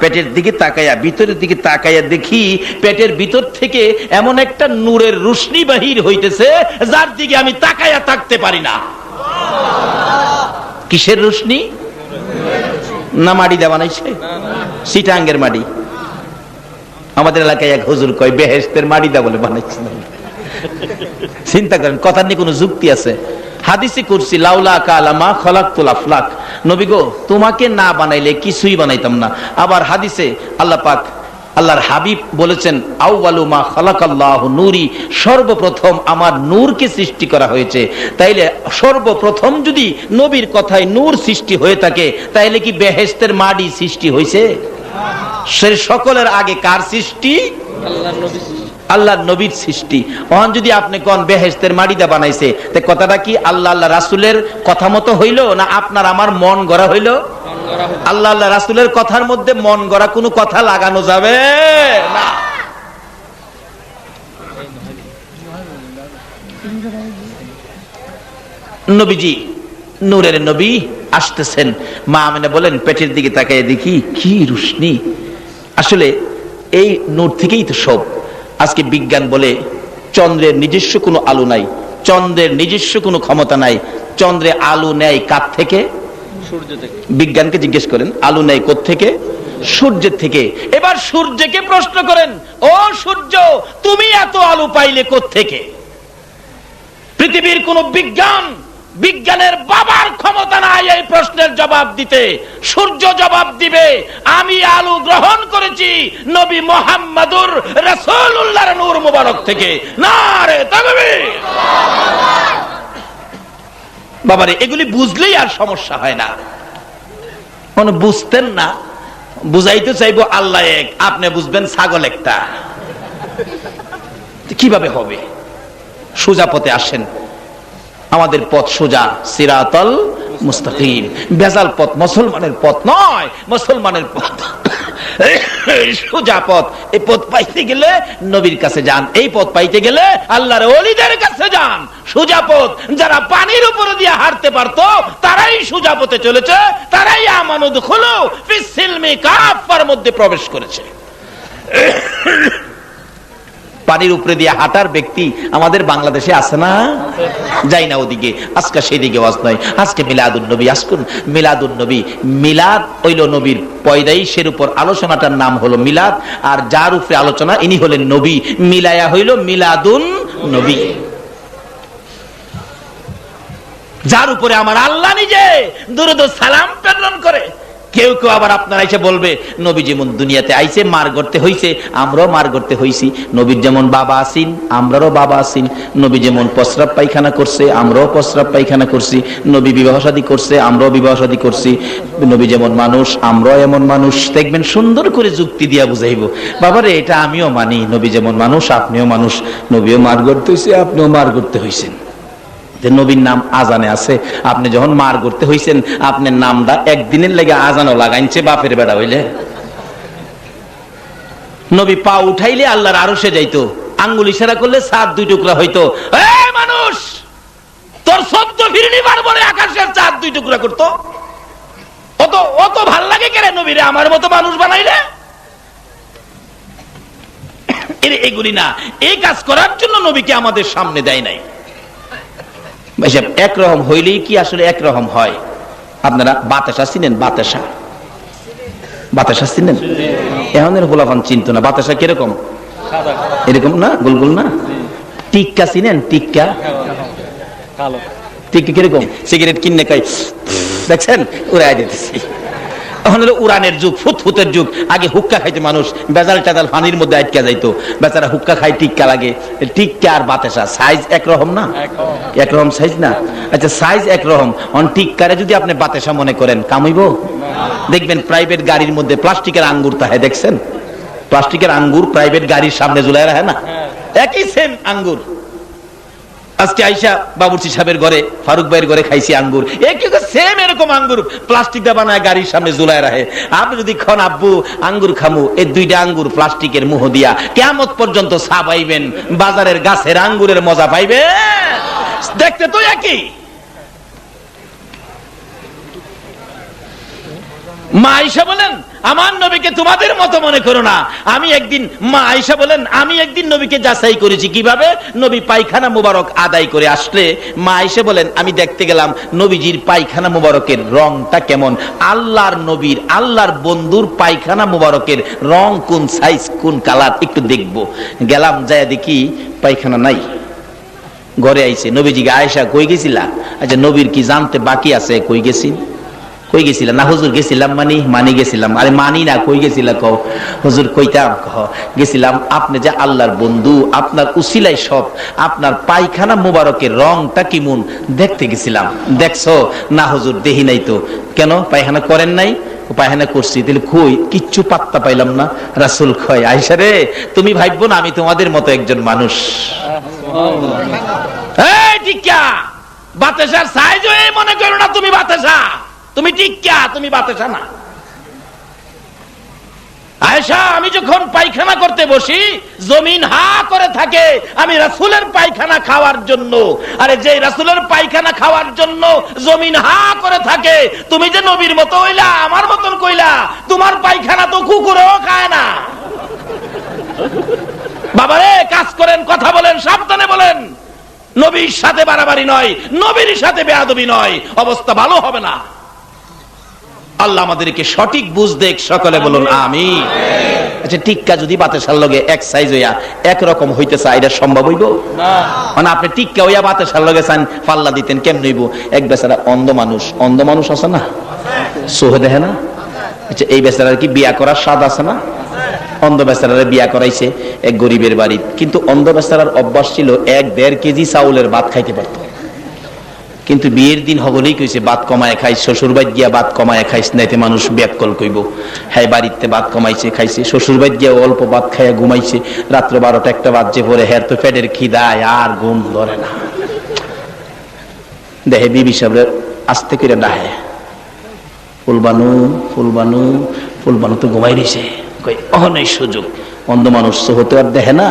Speaker 1: পেটের দিকে তাকাইয়া, ভিতরের দিকে তাকাইয়া দেখি পেটের ভিতর থেকে এমন একটা নূরের রোশনি বাহির হইতেছে যার দিকে আমি তাকাইয়া থাকতে পারি না। কিসের রোশনি? না মাটি দেওয়া বানাইছে? সিটাঙ্গের মাটি। আমাদের এলাকায় এক হুজুর কয় বেহেশতের মাটি দা বলে বানাইছে। চিন্তা করেন কথার নিয়ে কোনো যুক্তি আছে? হাদিসে কুরসি লাউলা কালামা খলাকতুল আফলাক, নবী গো তোমাকে না বানাইলে কিছুই বানাইতাম না। আবার হাদিসে আল্লাহ পাক, আল্লাহর হাবিব বলেছেন আউয়ালু মা খালাকাল্লাহু নূরি, সর্বপ্রথম আমার নূরকে সৃষ্টি করা হয়েছে। তাইলে সর্বপ্রথম যদি নবীর কথায় নূর সৃষ্টি হয়ে থাকে তাইলে কি বেহেশতের মাটি সৃষ্টি হয়েছে? সে সকলের আগে কার সৃষ্টি? আল্লাহর নবীর সৃষ্টি। ওখান যদি আপনি কোন বেহেশতের মাটিটা বানাইছে, তে কথাটা কি আল্লাহ আল্লাহ রাসূলের কথা মতো হইল না আপনার আমার মন গড়া হইল? আল্লাহ আল্লাহ রাসূলের কথার মধ্যে মন গড়া কোনো কথা লাগানো যাবে না। নবীজি নূরের নবী আসতেছেন। মা আমেনা বলেন পেটের দিকে তাকায় দেখি কি রোশনি। আসলে এই নূর থেকেই তো সব। আজকে বিজ্ঞান বলে চন্দ্রের নিজস্ব কোনো আলো নাই, চন্দ্রের নিজস্ব কোনো ক্ষমতা নাই। চন্দ্রে আলো নেয় কার থেকে? সূর্য থেকে। বিজ্ঞানকে জিজ্ঞেস করেন আলো নেয় কোত্থেকে? সূর্যের থেকে। এবার সূর্যকে প্রশ্ন করেন, ও সূর্য তুমি এত আলো পাইলে কোত্থেকে? পৃথিবীর কোন বিজ্ঞানের বাবার ক্ষমতা নাই এই প্রশ্নের জবাব দিতে। সূর্য জবাব দিবে আমি আলো গ্রহণ করেছি নবী মুহাম্মদুর রাসূলুল্লাহর নূর মুবারক থেকে। নারে তাকবীর। বাবারে এগুলি বুঝলেই আর সমস্যা হয় না। মানে বুঝতেন না, বুঝাইতে চাইবো আল্লাহ এক, আপনি বুঝবেন ছাগল একটা, কিভাবে হবে? সোজা পথে আসেন। আমাদের পথ সোজা, সিরাতাল মুস্তাকিম। ভেজাল পথ মুসলমানের পথ নয়, মুসলমানের পথ সোজা পথ। এই পথ পাইতে গেলে নবীর কাছে যান, এই পথ পাইতে গেলে আল্লাহর ওলিদের কাছে যান। সোজা পথ যারা পানির উপরে দিয়ে হাঁটতে পারতো তারাই সোজা পথে চলেছে, তারাই আমানুদ খুলু ফিস সিলমি কাফার মধ্যে প্রবেশ করেছে। পানির উপরে দিয়ে হাঁটার ব্যক্তি আমাদের বাংলাদেশে আছে না? যাই না ওদিকে, আজকে সেদিকে ওয়াজ নয়। আজকে মিলাদুন নবী। আজকে মিলাদুন নবী, মিলাদ হইল নবীর পয়দাইশের উপর আলোচনাটার নাম হলো মিলাদ, আর যার উপরে আলোচনা ইনি হলেন নবী, মিলায়া হইল মিলাদুন নবী। যার উপরে আমার আল্লাহ নিজে দুরূদ ও সালাম প্রেরণ করে। কেউ কেউ আবার আপনারা এসে বলবে নবী যেমন দুনিয়াতে আইছে মার করতে হইছে, আমরাও মার করতে হইছি। নবীর যেমন বাবা আসিন আমরারও বাবা আসিন। নবী যেমন প্রস্রাব পায়খানা করছে আমরাও প্রস্রাব পায়খানা করছি। নবী বিবাহ শাদী করছে আমরাও বিবাহ শাদী করছি। নবী যেমন মানুষ আমরাও এমন মানুষ। দেখবেন সুন্দর করে যুক্তি দিয়া বুঝাইব। বাবারে এটা আমিও মানি, নবী যেমন মানুষ আপনিও মানুষ। নবীও মার করতে হইছে আপনিও মার করতে হইছেন। নবীর নাম আজানে আছে। আপনি যখন মার করতে হইছেন আপনার নামটা একদিনের লেগে আজানও লাগাইছে বাপের বেড়া হইলে। নবী পা উঠাইলে আল্লাহর আরশে যাইতো, আঙ্গুল ইশারা করলে 7 2 টুকরা হইতো। এই মানুষ তোর 14 ফিরনি বার বলে আকাশের 4 2 টুকরা করতো। অত ভাল লাগে কেন নবীরে আমার মতো মানুষ বানাইলে? এগুলি না, এই কাজ করার জন্য নবীকে আমাদের সামনে দেয় নাই। একরকম হইলেই কি আসলে একরকম হয়? আপনারা বাতাসা চিনেন? বাতাসা চিনেন? এখনের গোলাপান চিনত না। বাতাসা কিরকম? এরকম না, গোল গোল না? টিক্কা চিনেন? টিক্কা টিক্কা কিরকম? সিগারেট কিনে খাই, দেখছেন উড়াই দিতেছি। এখন হলো উড়ানের যুগ, ফুতফুতের যুগ। আগে হুক্কা খাইতে মানুষ বেজাল টেজাল পানির মধ্যে আটকা যাইতো, বেচারা হুক্কা খাই, টিক্কা লাগে। টিক্কা আর বাতাসা সাইজ একরকম না? একরকম সাইজ না? আচ্ছা সাইজ একরকম। অন টিক্কারে যদি আপনি বাতাসা মনে করেন, কামইব? দেখবেন প্রাইভেট গাড়ির মধ্যে প্লাস্টিকের আঙ্গুর তাহে, দেখছেন প্লাস্টিকের আঙ্গুর প্রাইভেট গাড়ির সামনে ঝুলাই রাখে না? একই সেম আঙ্গুর। আজকে আইসা বাবুর্চি সাহেবের ঘরে, ফারুক ভাইয়ের ঘরে খাইছি আঙ্গুর, একই সেম এরকম আঙ্গুর প্লাস্টিক দিয়ে বানায় গাড়ির সামনে ঝুলাই রাখে। আপনি যদি খন আব্বু আঙ্গুর খামু, এই দুইটা আঙ্গুর প্লাস্টিকের মুহ দিয়া কিয়ামত পর্যন্ত চা পাইবেন, বাজারের গাছের আঙ্গুরের মজা পাইবেন। দেখতে তো একই। মা আয়েশা বলেন আমার নবীকে তোমাদের মতো মনে করো না। আমি একদিন, মা আয়েশা বলেন আমি একদিন নবীকে যাচাই করেছি। কিভাবে? নবী পায়খানা মুবারক আদায় করে আসলে মা আয়েশা বলেন আমি দেখতে গেলাম নবীজির পায়খানা মুবারকের রংটা কেমন। আল্লাহর নবীর, আল্লাহর বন্ধুর পায়খানা মুবারকের রং কোন সাইজ, কোন কালার একটু দেখবো। গেলাম, যায় দেখি পায়খানা নাই। ঘরে আইছে, নবীজিকে আয়েশা কই গেছিলা? আচ্ছা নবীর কি জানতে বাকি আছে? কই গেছি? কই গেছিলাম? না হুজুর গেছিলাম, মানি গেছিলাম। আরে মানি না, কই গেছিলা কও? হুজুর কইতাম, গেছিলাম আপনি যে আল্লাহর বন্ধু, আপনার উসিলাই সব, আপনার পায়খানা মুবারকের রংটা কেমন দেখতে গেছিলাম। দেখছো? না হুজুর দেখি নাই তো। কেন পায়খানা করেন নাই? পায়খানা করছি। তাহলে কই? কিচ্ছু পাত্তা পাইলাম না। রাসূল কয় আয়েশা রে তুমি ভাববো না আমি তোমাদের মতো একজন মানুষ। এই টিক্কা বাতাসার সাইজ হয়ে মনে করো না তুমি বাতাসা, তুমি টিক্কা, তুমি বাতাসা না। আয়েশা আমি যখন পায়খানা করতে বসি জমিন হা করে থাকে আমি রাসূলের পায়খানা খাওয়ার জন্য। আরে যে রাসূলের পায়খানা খাওয়ার জন্য জমিন হা করে থাকে, তুমি যে নবীর মতো হইলা, আমার মতন কইলা, তোমার পায়খানা তো কুকুরও খায় না। বাবারে কাজ করেন, কথা বলেন, সাবধানে বলেন। নবীর সাথে বাড়াবাড়ি নয়, নবীর সাথে বেয়াদবি নয়, অবস্থা ভালো হবে না। আল্লাহ আমাদেরকে সঠিক বুঝ দেখ, সকলে বলুন আমিন। আচ্ছা টিক্কা যদি বাতাসার লগে এক সাইজ হইয়া একরকম হইতে চায়, এটা সম্ভব হইব না। মানে আপনি টিক্কা হইয়া বাতাসার লগে চান পাল্লা দিতেন, কেমন হইব? এক বেচারা অন্ধ মানুষ, অন্ধ মানুষ আছে না, সোহে দেখে না। আচ্ছা এই বেচারার কি বিয়া করার স্বাদ আছে না? অন্ধ বেচারারে বিয়া করাইছে এক গরিবের বাড়ি, কিন্তু অন্ধ বেচারার অভ্যাস ছিল 1-1.5 কেজি চাউলের ভাত খাইতে পারত। কিন্তু বিয়ের দিন হবলেই কইছে ভাত কমায় খাইস, শ্বশুর বাড়ি গিয়া ভাত কমায় খাইস, নাইতে মানুষ ব্যাককল কইব। হ্যাঁ বাড়িতে ভাত কমাইছে, খাইছে, শ্বশুর বাড়ি গিয়া অল্প ভাত খাইয়া ঘুমাইছে। রাত্র 12টা-1টা বাজে পরে হ্যার তো পেটের খিদায় আর ঘুম ধরে না। দেখে বিবি সাহেব আস্তে করে ডাহে, ফুলবানু ফুলবানু ফুলবানু, তো ঘুমাই দিছে। কই অহনই সুযোগ। অন্ধ মানুষ হতে আর দেখে না,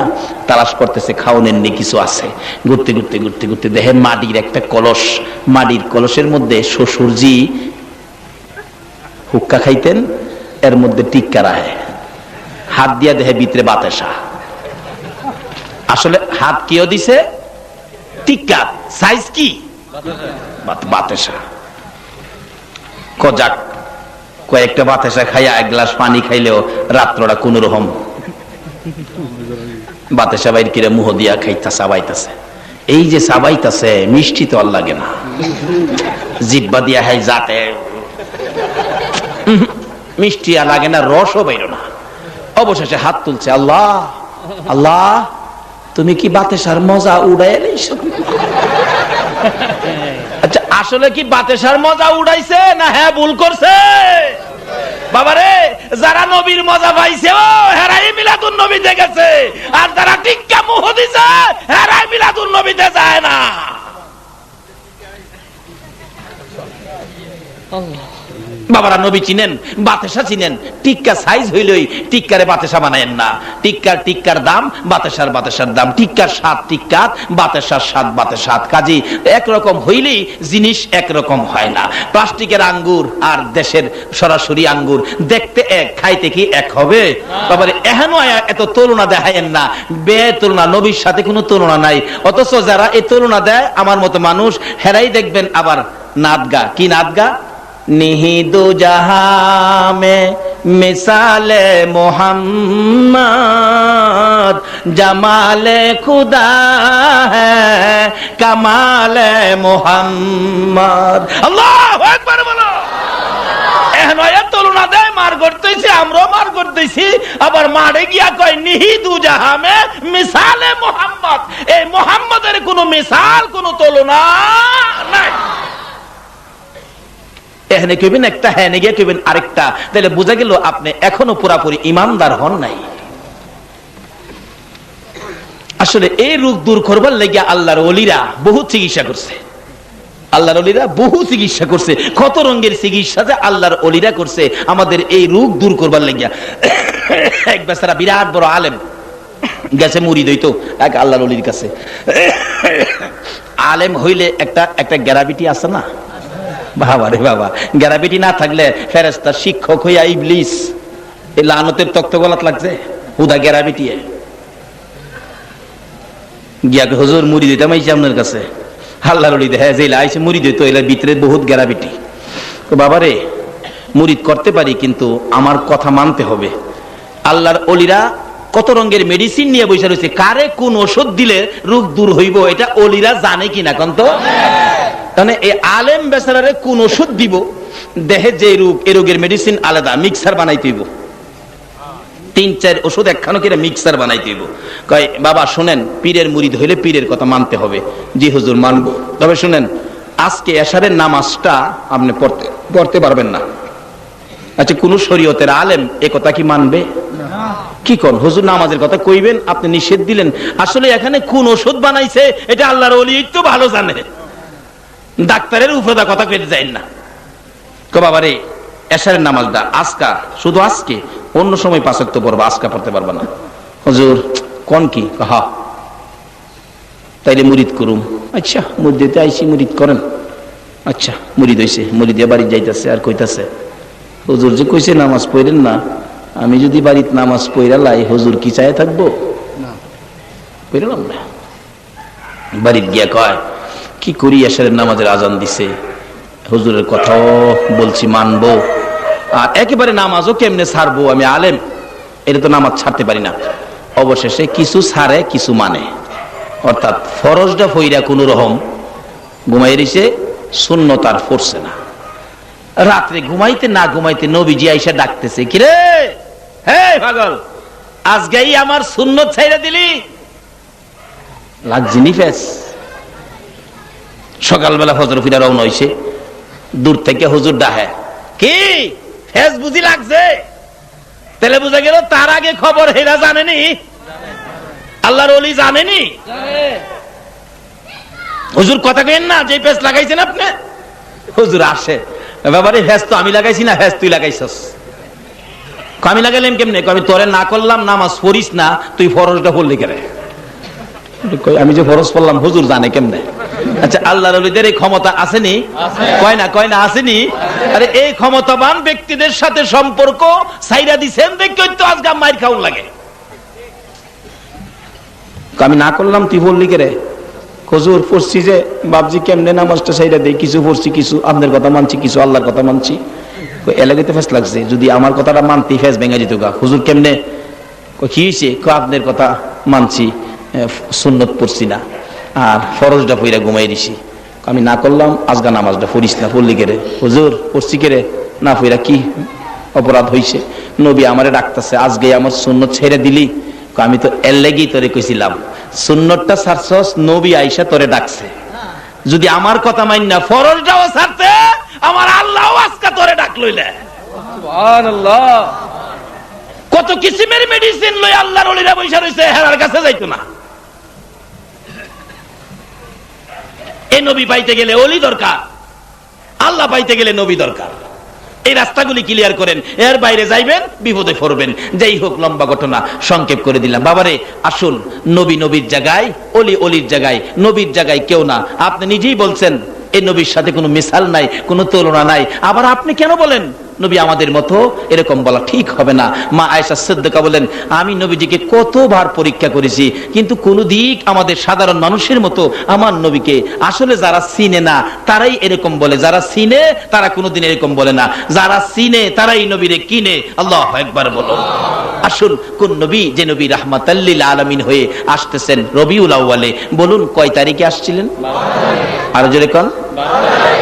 Speaker 1: তালাশ করতেছে খাওয়ানোর নিয়ে কিছু আছে। ঘুরতে ঘুরতে ঘুরতে ঘুরতে দেখে মাটির একটা কলস, মাটির কলসের মধ্যে শ্বশুরজি হুক্কা খাইতেন, এর মধ্যে টিক্কা রাহে। হাত দিয়া দেখে ভিতরে বাতাসা। আসলে হাত কেউ দিছে? টিক্কা। সাইজ কি? বাতাসা। কজাক কয়েকটা বাতাসা খাইয়া 1 গ্লাস পানি খাইলেও রাত্রটা কোন রকম বাতাসা বাইর কিরে মুহ দিয়া খাইতা চাবাইতাছে। এই যে চাবাইতাছে মিষ্টি তো আর লাগে না, জিব্বা দিয়া হাই যাতে মিষ্টি আর লাগে না, রসও বাইর না। অবশেষে হাত তুলছে, আল্লাহ আল্লাহ তুমি কি বাতাসার মজা উড়াই নিস? আচ্ছা আসলে কি বাতাসার মজা উড়াইছে না হ্যাঁ ভুল করছে? বাবারে যারা নবীর মজা পাইছে ও হেরাই মিলাদুন নবীতে গেছে, আর যারা টিক্কা মুহ দিছে হেরাই মিলাদুন নবীতে যায় না। বাবারা নবী চিনেন, বাতাসা চিনেন, টিক্কা সাইজ হইলই টিক্কারে বাতাসা বানায়েন না। টিক্কার দাম বাতাসার দাম, টিক্কার স্বাদ টিক্কার, বাতাসার স্বাদ বাতাসাত। কাজী একরকম হইলেই জিনিস একরকম হয় না। প্লাস্টিকের আঙ্গুর আর দেশের সরাসরি আঙ্গুর দেখতে এক, খাইতে কি এক হবে? বাবারে এহেন এত তুলনা দেখায়েন না, বে তুলনা, নবীর সাথে কোনো তুলনা নাই। অথচ যারা এই তুলনা দেয় আমার মতো মানুষ, হেরাই দেখবেন আবার নাত গা। কি নাত গা? নিহি দো জাহাঁ মে मिसाले मोहम्मद, जमाले खुदा है कमाले मोहम्मद। আল্লাহু আকবার বলো। এখন আয়াত তুলনা দেয়, মার করতেছি, আমরাও মার করতেছি, আবার মারে গিয়া কয় নিহিদু জাহামে মিসালে মোহাম্মদ। এই মোহাম্মদের কোনো মিসাল, কোনো তুলনা নাই। এখানে কইবেন একটা, হ্যাঁ গিয়ে কইবেন আরেকটা, তাহলে বোঝা গেল আপনি এখনো পুরাপুরি ইমানদার হন নাই। আসলে এই রোগ দূর করবার লাগিয়া আল্লাহর ওলিরা বহু চিকিৎসা করছে। আল্লাহর ওলিরা বহু চিকিৎসা করছে, কত রঙের চিকিৎসা যে আল্লাহর ওলিরা করছে আমাদের এই রোগ দূর করবার লাগিয়া। এক বেচারা বিরাট বড় আলেম গেছে মুরিদ হইতো এক আল্লাহর ওলির কাছে। আলেম হইলে একটা একটা গ্যারাভিটি আছে না, বাবা রে বাবা, গ্যারাভিটি না থাকলে ফেরেশতা শিক্ষক হইয়া ইবলিস এই লানতের তক্ত গলাত লাগছে হুদা গ্যারাভিটি। গিয়া হুজুর মুরিদ হইতাম আইছি আপনার কাছে। আল্লাহর ওলি দেখা যে আইসে মুরিদ হইতো, এর ভিতরে বহুত গ্যারাভিটি। বাবারে মুরিদ করতে পারি, কিন্তু আমার কথা মানতে হবে। আল্লাহর ওলিরা কত রঙের মেডিসিন নিয়ে বসে রয়েছে, কারে কোন ওষুধ দিলে রোগ দূর হইব এটা ওলিরা জানে কিনা কোন তো। তাহলে এই আলেম বেচারারে কোন ওষুধ দিব, দেহে যে রোগ, এই রোগের মেডিসিন আলাদা মিক্সার বানাইতে হইব, 3-4 ওষুধ একখানো করে মিক্সার বানাইতে হইব। কয় বাবা শুনেন, পীরের মুরিদ হইলে পীরের কথা মানতে হবে। জি হুজুর মানবো, তবে শুনেন আজকে এশারের নামাজটা আপনি পড়তে পারবেন না। আচ্ছা কোন শরীয়তের আলেম এ কথা কি মানবে? কি কোন হুজুর নামাজের কথা কইবেন, আপনি নিষেধ দিলেন। আসলে এখানে কোন ওষুধ বানাইছে এটা আল্লাহর ওলি তো ভালো জানে, ডাক্তারের উপরে কথা কইতে যাই না। কো বাবারে এশারের নামাজটা আজকা, শুধু আজকে, অন্য সময় 5 ওয়াক্ত পড়বা, আজকা পড়তে পারবা না। হুজুর কোন কি? হ্যাঁ তাইলে মুরিদ করুম। আচ্ছা মুরিদতে আইছি, মুরিদ করেন। আচ্ছা মুরিদ হইছে, মুরিদে বাড়ি যাইতেছে আর কইতাছে হুজুর যে কইছে নামাজ পড়েন না, আমি যদি বাড়িতে নামাজ পড়া লাই হুজুর কি চায় থাকবো? পড়লাম না। বাড়িতে গিয়া কয় কি করি, এশারের নামাজের আজান দিছে, হুজুরের কথাও বলছি মানবো, আর একেবারে নামাজও কেমনে ছাড়বো, আমি আলেম, এটা তো নামাজ ছাড়তে পারি না। অবশেষে কিছু ছাড়ে কিছু মানে, অর্থাৎ ফরজটা ফইরা কোন রকম ঘুমাই রইছে, সুন্নত আর পড়ছে না। রাত্রে ঘুমাইতে না ঘুমাইতে নবীজি আইসা ডাকতেছে, কিরে হে পাগল, আজকেই আমার সুন্নত ছাইরা দিলি, লাগজিনি ফেস। সকালবেলা ফজর ফিরা রওনা হইছে, দূর থেকে হুজুর ডাহে, কি ফেস বুঝি লাগছে? তাহলে বুঝা গেল তার আগে খবর হেরা জানেনি, আল্লাহর ওলি জানেনি। হুজুর কথা কেন না, যে ফেস লাগাইছেন আপনি। হুজুর আসে, ব্যাপারে ফেস তো আমি লাগাইছি না, ফেস তুই লাগাইছস। আমি লাগাইলাম কেমনে? আমি তোরে না করলাম নামাজ পড়িস না, তুই ফরজটা পড়লি কেন? আমি যে ফরজ পড়লাম হুজুর জানে কেমনে? আচ্ছা আল্লাহর ওলিদের এই ক্ষমতা আসেনি? কয় না আসেনি? আরে এই ক্ষমতাবান ব্যক্তিদের সাথে সম্পর্ক সাইরা দিছেন দেখে তো আজকে মাইর খাউন লাগে। আমি না করলাম তুই বললি কে রে? হুজুর পড়ছি যে বাপজি কেমনে নামাজটা সাইরা দেই, কিছু পড়ছি, কিছু আপনার কথা মানছি, কিছু আল্লাহর কথা মানছি। এলাকাতে ফেস লাগছে, যদি আমার কথাটা মানতে ফেস ভেঙে যেত গা। হুজুর কেমনে? কি হয়েছে? আপনার কথা মানছি, সুন্নত পড়ছি না, আর ফরজটা পইরা ঘুমাই দিছি। আমি না করলাম আজগা নামাজটা পড়িস না, পড়লি কে রে? হুজুর পড়ছি কে রে? না পইরা কি অপরাধ হইছে? নবী আমারে ডাকতেছে, আজকে আমার সুন্নত ছেড়ে দিলি। আমি তো এর লেগেই তোরে কইছিলাম, সুন্নতটা ছাড়ছস, নবী আইসা তোরে ডাকছে। যদি আমার কথা মাইন না ফরজটাও ছাড়তে, আমার আল্লাহও আজকে তোরে ডাক লইলে। সুবহানাল্লাহ। কত কিসিমের মেডিসিন লই আল্লাহর ওলিরা বইসা রইছে, হেরার কাছে যাইতো না। এই নবী পাইতে গেলে ওলি দরকার, আল্লাহ পাইতে গেলে নবী দরকার। এই রাস্তাগুলি ক্লিয়ার করেন, এর বাইরে যাইবেন বিপদে পড়বেন। যাই হোক, লম্বা ঘটনা সংক্ষেপ করে দিলাম। বাবারে আসুন, নবী নবীর জায়গায়, ওলি ওলির জায়গায়, নবীর জায়গায় কেউ না। আপনি নিজেই বলছেন এই নবীর সাথে কোনো মিসাল নাই, কোনো তুলনা নাই। আবার আপনি কেন বলেন নবী আমাদের মতো, এরকম বলা ঠিক হবে না। মা আয়েশা সিদ্দিকা বলেন, আমি নবীজিকে কতবার পরীক্ষা করেছি, কিন্তু কোনো দিক আমাদের সাধারণ মানুষের মতো আমার নবীকে আসলে যারা চিনে না তারাই এরকম বলে, যারা চিনে তারা কোনোদিন এরকম বলে না, যারা চিনে তারাই নবীরে কিনে। আল্লাহু আকবার বলো। আসুন, কোন নবী, যে নবী রাহমাতাল লিল আলামিন হয়ে আসতেছেন রবিউল আউয়ালে, বলুন কয় তারিখে আসছিলেন? আর জোরে কোন?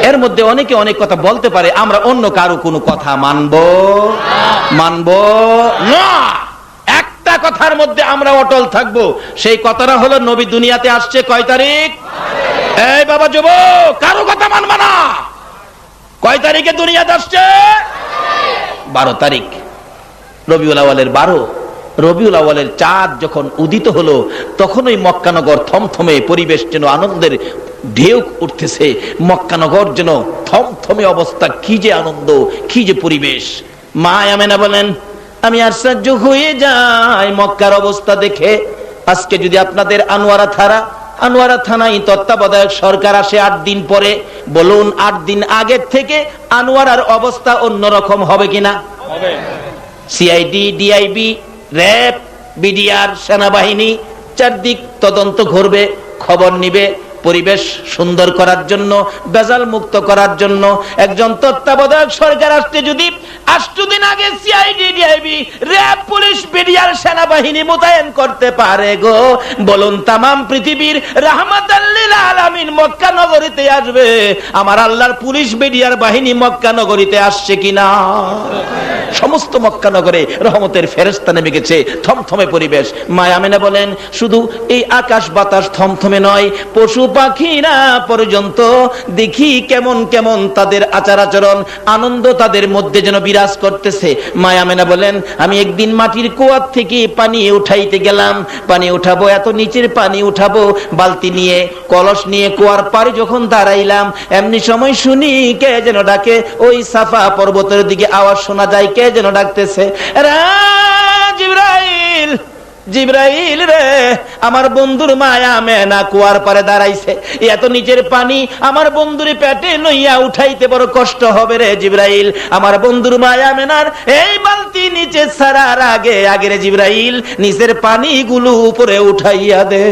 Speaker 1: এর মধ্যে অনেকে অনেক কথা বলতে পারে, আমরা অন্য কারো কোনো কথা মানবো না। একটা কথার মধ্যে আমরা অটল থাকবো, সেই কথাটা হলো নবী দুনিয়াতে আসছে কয় তারিখ? এই বাবা যুবক, কারো কথা মানবা না। কয় তারিখে দুনিয়াতে আসছে? 12 তারিখ রবিউল আউয়ালের 12। রবিউল আউয়ালের চাঁদ যখন উদিত হলো, তখন ওই মক্কানগর থমথমে, পরিবেশ যেন আনন্দের ঢেউ উঠতেছে। মক্কানগর যেন থমথমে অবস্থা, কি যে আনন্দ, কি যে পরিবেশ। মা আমেনা বলেন, আমি আশ্চর্য হয়ে যাই মক্কার অবস্থা দেখে। আজকে যদি আপনাদের আনোয়ারা থানায় তত্ত্বাবধায়ক সরকার আসে 8 দিন পরে, বলুন 8 দিন আগের থেকে আনোয়ারার অবস্থা অন্যরকম হবে কিনা? সিআইডি, ডিআইবি, র্যাব, বিডিআর, সেনাবাহিনী চারদিক তদন্ত করবে, খবর নিবে। পরিবেশ সুন্দর করার জন্য, বেজাল মুক্ত করার জন্য একজন তত্ত্বাবধায়ক সরকার আসতে যদি 8 দিন আগে CID, DIB, RAB, police, BDR, সেনাবাহিনী মোতায়েন করতে পারে গো, বলুন তামাম পৃথিবীর রাহমাতাল লিল আলামিন মক্কা নগরীতে আসবে, আমার আল্লাহর পুলিশ, বিডিআর বাহিনী মক্কা নগরীতে আসছে কিনা? সমস্ত মক্কা নগরে রহমতের ফেরেশতা নেমে গেছে, থমথমে পরিবেশ। মা আমেনা বলেন, শুধু এই আকাশ বাতাস থমথমে নয়, পশু পাখিরা পর্যন্ত দেখি কেমন কেমন তাদের আচার আচরণ, আনন্দ তাদের মধ্যে যেন বিরাজ করতেছে। মা আমেনা বলেন, আমি একদিন মাটির কুয়ার থেকে পানি উঠাইতে গেলাম, পানি উঠাবো, এত নিচের পানি উঠাবো, বালতি নিয়ে, কলস নিয়ে কুয়ার পাড়ে যখন দাঁড়াইলাম, এমনি সময় শুনি কে যেন ডাকে। ওই সাফা পর্বতের দিকে আওয়াজ শোনা যায়, কে যেন ডাকতেছে, জিবরাইল, জিবরাইল রে, আমার বন্ধুর মায়া মেনা কুয়ার পারে দাঁড়াইছে, এত নিচের পানি আমার বন্ধুর পেটে লইয়া উঠাইতে বড় কষ্ট হবে রে জিবরাইল, আমার বন্ধুর মায়া মেনার এই বালতি নিচে ছাড়ার আগে রে জিবরাইল, নিচের পানিগুলো উপরে উঠাইয়া দে।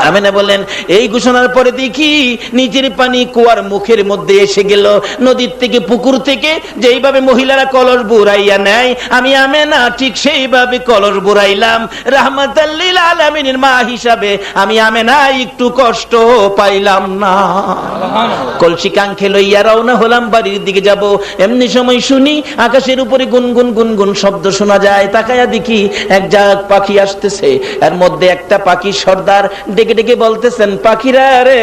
Speaker 1: আমেনা বলেন, এই ঘোষণার পরে দেখি নিচের পানি কুয়ার মুখের মধ্যে এসে গেল। নদীর থেকে, পুকুর থেকে যেইভাবে মহিলারা কলস বুড়াইয়া নেয়, আমি আমেনা ঠিক সেইভাবে কলস বুড়াইলাম। রাহমাতাল লিল আলামিনের মা হিসাবে আমি আমেনা একটু কষ্ট পাইলাম না। কলসি কাঙ্খে লইয়া রওনা হলাম বাড়ির দিকে যাব। এমনি সময় শুনি আকাশের উপরে গুনগুন গুনগুন শব্দ শোনা যায়। তাকায়া দেখি এক জাগ পাখি আসতেছে। এর মধ্যে একটা পাখি সর্দার ডেকে ডেকে বলতেছেন, পাখিরা রে,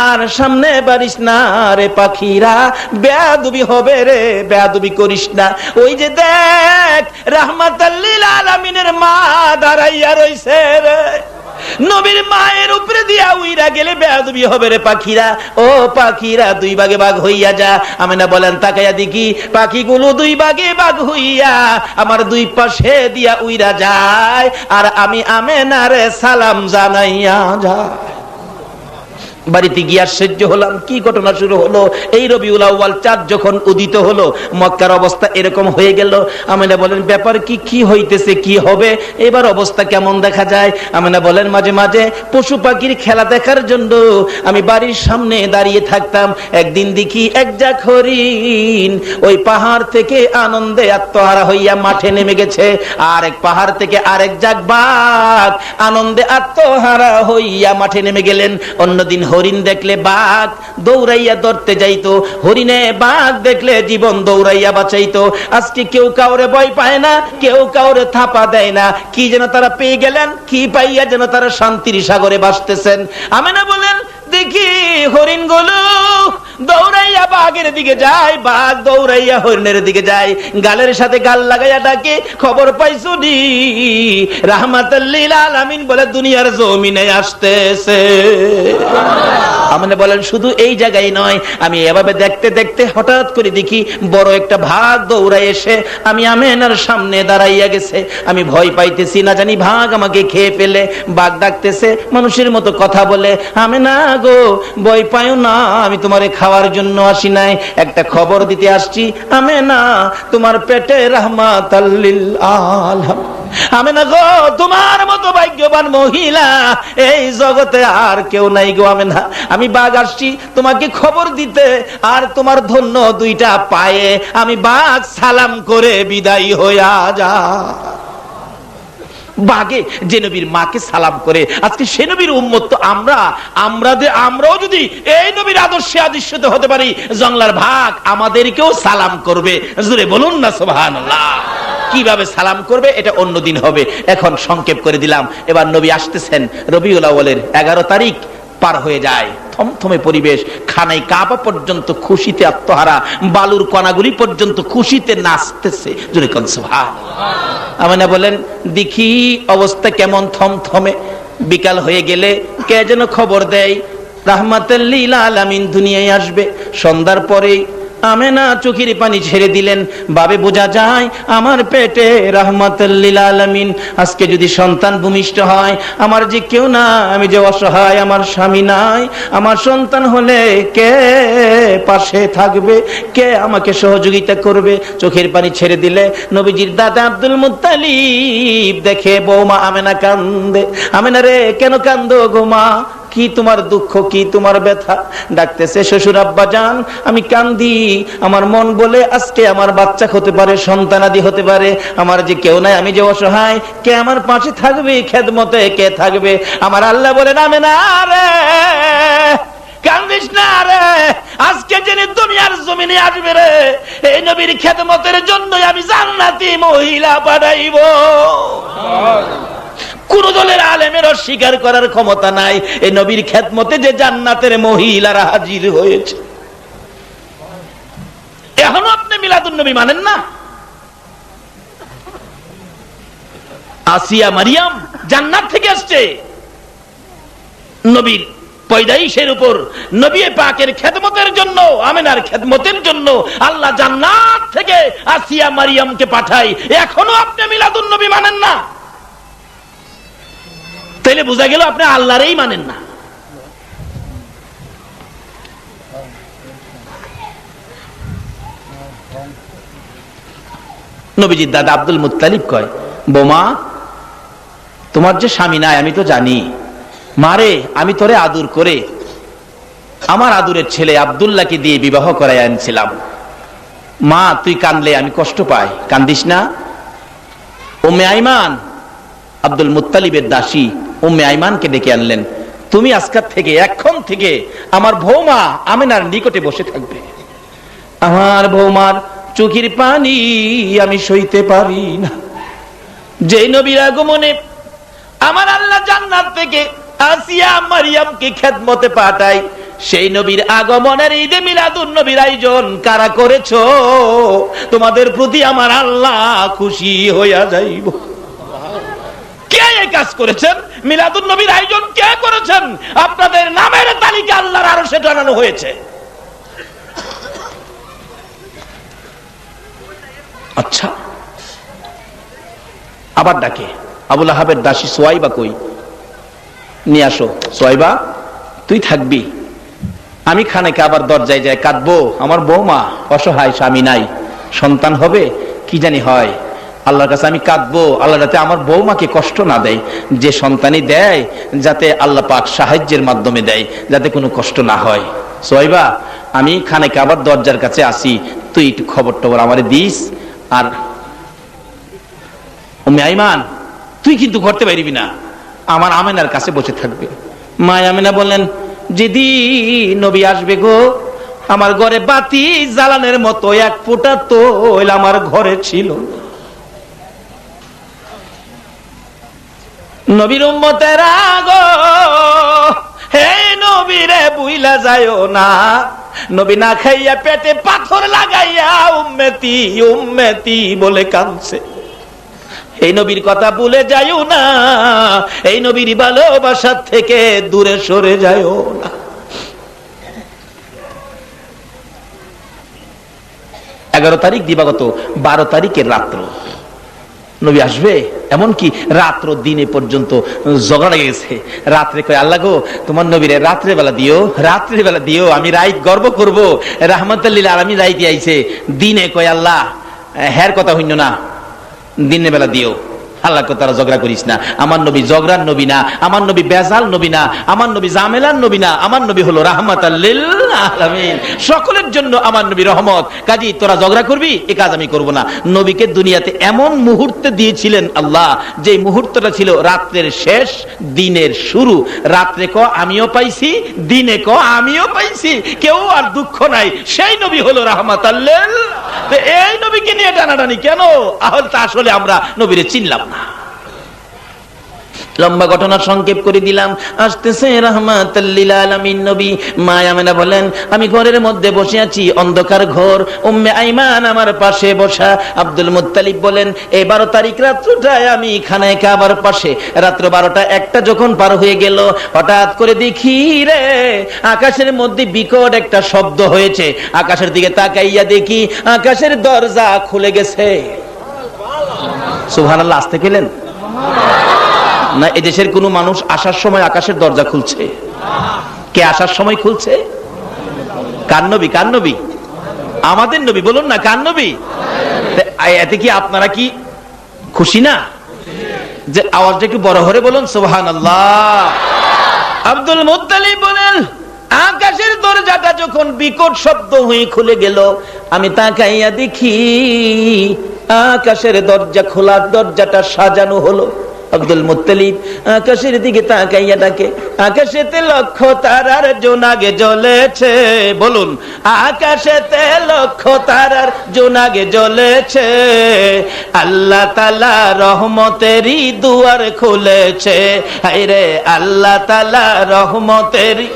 Speaker 1: আর সামনে বাড়িস না রে পাখিরা, বেয়াদবি হবে রে, বেয়াদবি করিস না। ওই যে দেখ, রাহমাতাল লিল আলামিনের মা দাঁড়াইয়া রইছে রে, নবীর মায়ের উপরে দিয়া উইরা গেলে বেয়াদবি হবে রে পাখিরা। ও পাখিরা, 2 ভাগে ভাগ হইয়া যা। আমেনা বলেন, তাকাইয়া দেখি পাখিগুলো 2 ভাগে ভাগ হইয়া আমার 2 পাশে দিয়া উইরা যায়, আর আমি আমেনারে সালাম জানাইয়া যায়। বাড়িতে গিয়ে আশ্চর্য হলাম, কি ঘটনা শুরু হলো। এই রবিউল আউয়াল চাঁদ যখন উদিত হলো, মক্কার অবস্থা এরকম হয়ে গেল। আমেনা বলেন, ব্যাপার কি হইতেছে, কি হবে, এবার অবস্থা কেমন দেখা যায়? আমেনা বলেন, মাঝে মাঝে পশু পাখির খেলা দেখার জন্য আমি বাড়ির সামনে দাঁড়িয়ে থাকতাম। একদিন দেখি এক জাক হরিণ ওই পাহাড় থেকে আনন্দে আত্মহারা হইয়া মাঠে নেমে গেছে, আর এক পাহাড় থেকে আরেক জাক বাঘ আনন্দে আত্মহারা হইয়া মাঠে নেমে গেলেন। অন্যদিন হরিণ দেখলে বাঘ দৌড়াইয়া ধরতে যাইতো, হরিণে বাঘ দেখলে জীবন দৌড়াইয়া বাঁচাইতো। আজকে কেউ কাউরে ভয় পায় না, কেউ কাউরে থাপা দেয় না। কি যেন তারা পেয়ে গেলেন, কি পাইয়া যেন তারা শান্তির সাগরে ভাসতেছেন। আমেনা বলেন, দেখি হরিণগুলো দৌড়াইয়া বাঘের দিকে যায়, বাঘ দৌড়াইয়া হরিণের দিকে যায়, গালের সাথে গাল লাগাইয়া ডাকে, খবর পাইছো নি রাহমাতাল লিল আলামিন বলে দুনিয়ার জমিনে আসতেছে। আমেনা বলেন শুধু এই জায়গায় নয়, আমি এভাবে দেখতে দেখতে হঠাৎ করে দেখি বড় একটা ভাগ দৌড়ায় এসে আমি আমেনার সামনে দাঁড়াইয়া গেছে। আমি ভয় পাইতেছি, না জানি ভাগ আমাকে খেয়ে ফেলে। বাঘ ডাকতেছে, মানুষের মতো কথা বলে, আমেনা গো ভয় পায়ো না, আমি তোমারে খাওয়ার জন্য আসি নাই, একটা খবর দিতে আসছি। আমেনা তোমার পেটে রাহমাতাল লিল আলামিন। আমেনা গো তোমার মতো ভাগ্যবান মহিলা এই জগতে আর কেউ নাই গো আমেনা। আমি বাঘ আসছি তোমাকে খবর দিতে, আর তোমার ধন্য দুইটা পায়ে আমি বাঘ সালাম করে বিদায় হইয়া যা। বাঘে যে নবীর মাকে সালাম করে, আজকে সে নবীর উম্মত তো আমরাও যদি এই নবীর আদর্শে আদিষ্যিত হতে পারি, জংলার ভাগ আমাদেরকেও সালাম করবে। জোরে বলুন না সুবহানাল্লাহ। কিভাবে সালাম করবে এটা অন্যদিন হবে, এখন সংক্ষেপ করে দিলাম। এবার নবী আসতেছেন, রবিউল আউয়ালের 11 তারিখ পার হয়ে যায়, থমথমে পরিবেশ, খানায় কাবা পর্যন্ত খুশিতে আত্মহারা, বালুর কণাগুলি পর্যন্ত খুশিতে নাচতেছে। জোরে কোন সুবহানাল্লাহ। আমেনা বলেন দেখি অবস্থা কেমন, থমথমে। বিকাল হয়ে গেলে কে যেন খবর দেয় রাহমাতাল লিল আলামিন দুনিয়ায় আসবে। সন্ধ্যার পরেই আমেনা চোখের পানি ছেড়ে দিলেন, ভাবে বোঝা যায় আমার পেটে রাহমাতাল লিল আলামিন। আজকে যদি সন্তান ভূমিষ্ঠ হয়, আমার যে কেউ না, আমি যে অসহায়, আমার স্বামী নাই, আমার সন্তান হলে কে পাশে থাকবে, কে আমাকে সহযোগিতা করবে? চোখের পানি ছেড়ে দিলে নবীজির দাদা আব্দুল মুত্তালিব দেখে বৌমা আমেনা কান্দে। আমেনা রে কেন কান্দো গো মা, কি তোমার দুঃখ, কি তোমার ব্যথা? ডাকতেছে শ্বশুর আব্বা জান আমি কান্দি, আমার মন বলে আজকে আমার বাচ্চা হতে পারে, সন্তানাদি হতে পারে, আমার যে কেউ নাই, আমি যে অসহায়, কে আমার পাশে থাকবে, খেদমতে কে থাকবে? আমার আল্লাহ বলে আমেনা রে কান্দিস না রে, আজকে যিনি দুনিয়ার জমিনে আসবে রে, এই নবীর খেদমতের জন্য আমি জান্নাতি মহিলা পাঠাইব। কোন দলের আলেমের অস্বীকার করার ক্ষমতা নাই, এই নবীর খেদমতে যে জান্নাতের মহিলারা হাজির হয়েছে। এখনো আপনি মিলাদুন নবী মানেন না? আসিয়া মারিয়াম জান্নাত থেকে আসছে নবীর পয়দাইশের উপর, নবী পাকের খেদমতের জন্য, আমেনার খেদমতের জন্য আল্লাহ জান্নাত থেকে আসিয়া মারিয়ামকে পাঠায়। এখনো আপনি মিলাদুন নবী মানেন না? তাইলে বোঝা গেল আপনি আল্লাহরই মানেন না। নবীজির দাদা আব্দুল মুত্তালিব কয় বোমা তোমার যে স্বামী নাই আমি তো জানি, মারে আমি তোরে আদর করে আমার আদরের ছেলে আব্দুল্লাহকে দিয়ে বিবাহ করাই আনছিলাম। মা তুই কানলে আমি কষ্ট পাই, কান্দিস না। উম্মে আইমান আব্দুল মুত্তালিবের দাসী উম্মে আইমানকে ডেকে আনলেন, তুমি আজকাল থেকে এখন থেকে আমার বৌমা আমেনার নিকটে বসে থাকবে। আমার বৌমার চোখের পানি আমি সইতে পারি না। যে নবীর আগমনে আমার আল্লাহ জান্নাত থেকে আসিয়া মারিয়ামকে খেদমতে পাঠায়, সেই নবীর আগমনের ঈদে মিলাদুন নবীর আয়োজন কারা করেছো? তোমাদের প্রতি আমার আল্লাহ খুশি হইয়া যাইব। কে এই কাজ করেছেন? মিলাদুন নবীর আয়োজন কে করেছেন? আপনাদের নামের তালিকা আল্লাহর আরশে টানানো হয়েছে। আচ্ছা, আবার ডাকে আবুল আহাবের দাসী সোয়াইবা কই, নিয়ে আসো। সোয়াইবা তুই থাকবি, আমি খানেকে আবার দরজায় যাই কাঁদবো, আমার বৌমা অসহায়, স্বামী নাই, সন্তান হবে কি জানি হয়, আল্লাহর কাছে আমি কাঁদবো, আল্লাহ যাতে আমার বৌমাকে কষ্ট না দেয়, যে সন্তানই দেয় যাতে আল্লাহ পাক সাহায্যের মাধ্যমে দেয়, যাতে কোনো কষ্ট না হয়। সোয়াইবা আমি খানেকে আবার দরজার কাছে আসি, তুই একটু খবর টবর আমারে দিস। আর উম্মে আইমান তুই কিন্তু করতে পারবি না, আমার আমেনার কাছে বসে থাকবে। মা আমেনা বললেন যেদিন নবী আসবে গো, আমার ঘরে বাতি জ্বালানোর মতো এক ফোঁটা তৈল আমার ঘরে ছিল। নবীর উম্মতেরা গো, হে নবীরে বুইলা যায়ও না, নবী না খাইয়া পেটে পাথর লাগাইয়া উম্মতি উম্মতি বলে কাঁদছে। এই নবীর কথা ভুলে যাইও না, এই নবীর ভালোবাসা থেকে দূরে সরে যাইও না। 11 তারিখ দিবাগত 12 তারিখের রাত্র নবী আসবে, এমনকি রাত্র দিনে পর্যন্ত ঝগড়া লেগে গেছে। রাত্রে কয় আল্লাহ গো তোমার নবীরে রাত্রে বেলা দিও, আমি রাইত গর্ব করব রাহমাতুল লিল আলামিন রাইতে আইছে। দিনে কয় আল্লাহ হ্যার কথা হইল না, দিনের বেলা দিও। আল্লাহ তারা ঝগড়া করিস না, আমার নবী ঝগড়ার নবী না, আমার নবী বেজাল নবী না, আমার নবী জামেলার নবী না, আমার নবী হলো রাহমাতুল লিল আলামিন, সকলের জন্য আমার নবী রহমত। কাজী তোরা ঝগড়া করবি, এ কাজ আমি করব না। নবীকে দুনিয়াতে এমন মুহূর্তে দিয়েছিলেন আল্লাহ, যে মুহূর্তটা ছিল রাত্রের শেষ দিনের শুরু। রাত্রে ক আমিও পাইছি, দিনে ক আমিও পাইছি, কেউ আর দুঃখ নাই। সেই নবী হলো রাহমাতুল লিল। এই নবীকে নিয়ে টানাটানি কেন? আসলে আমরা নবীরে চিনলাম না। লম্বা ঘটনা সংক্ষেপ করে দিলাম। আসতেছে রাহমাতুল লিল আলামিন নবী। মা আমেনা বলেন আমি ঘরের মধ্যে বসে আছি, অন্ধকার ঘর, উম্মে আইমান আমার পাশে বসা। আব্দুল মুত্তালিব বলেন এই 12 তারিখ রাত্রটায় আমি খানায় কাবার পাশে, রাত্র 12টা 1টা যখন পার হয়ে গেল, হঠাৎ করে দেখি রে আকাশের মধ্যে বিকট একটা শব্দ হয়েছে। আকাশের দিকে তাকাইয়া দেখি আকাশের দরজা খুলে গেছে। সুবহানাল্লাহ। আসতে গেলেন না? এদেশের কোন মানুষ আসার সময় আকাশের দরজা খুলছে? কে আসার সময় খুলছে? কার নবী? কার নবী? আমাদের নবী। বলুন না কার নবী? এতে কি আপনারা কি খুশি না? যে আওয়াজটা একটু বড় করে বলুন সুবহানাল্লাহ। আব্দুল মুত্তালিব বলেন আকাশের দরজাটা যখন বিকট শব্দ হয়ে খুলে গেল, আমি তাকাইয়া দেখি আকাশের দরজা খোলার দরজাটা সাজানো হলো। আব্দুল মুত্তালিব আকাশের দিকে তাকাইয়া ডাকে আকাশেতে লক্ষ তারার জোনাগে জ্বলেছে। বলুন আকাশেতে লক্ষ তারার জোনাগে জ্বলেছে, আল্লাহ তাআলা রহমতেরই দুয়ার খুলেছে। হায়রে আল্লাহ তাআলা রহমতেরই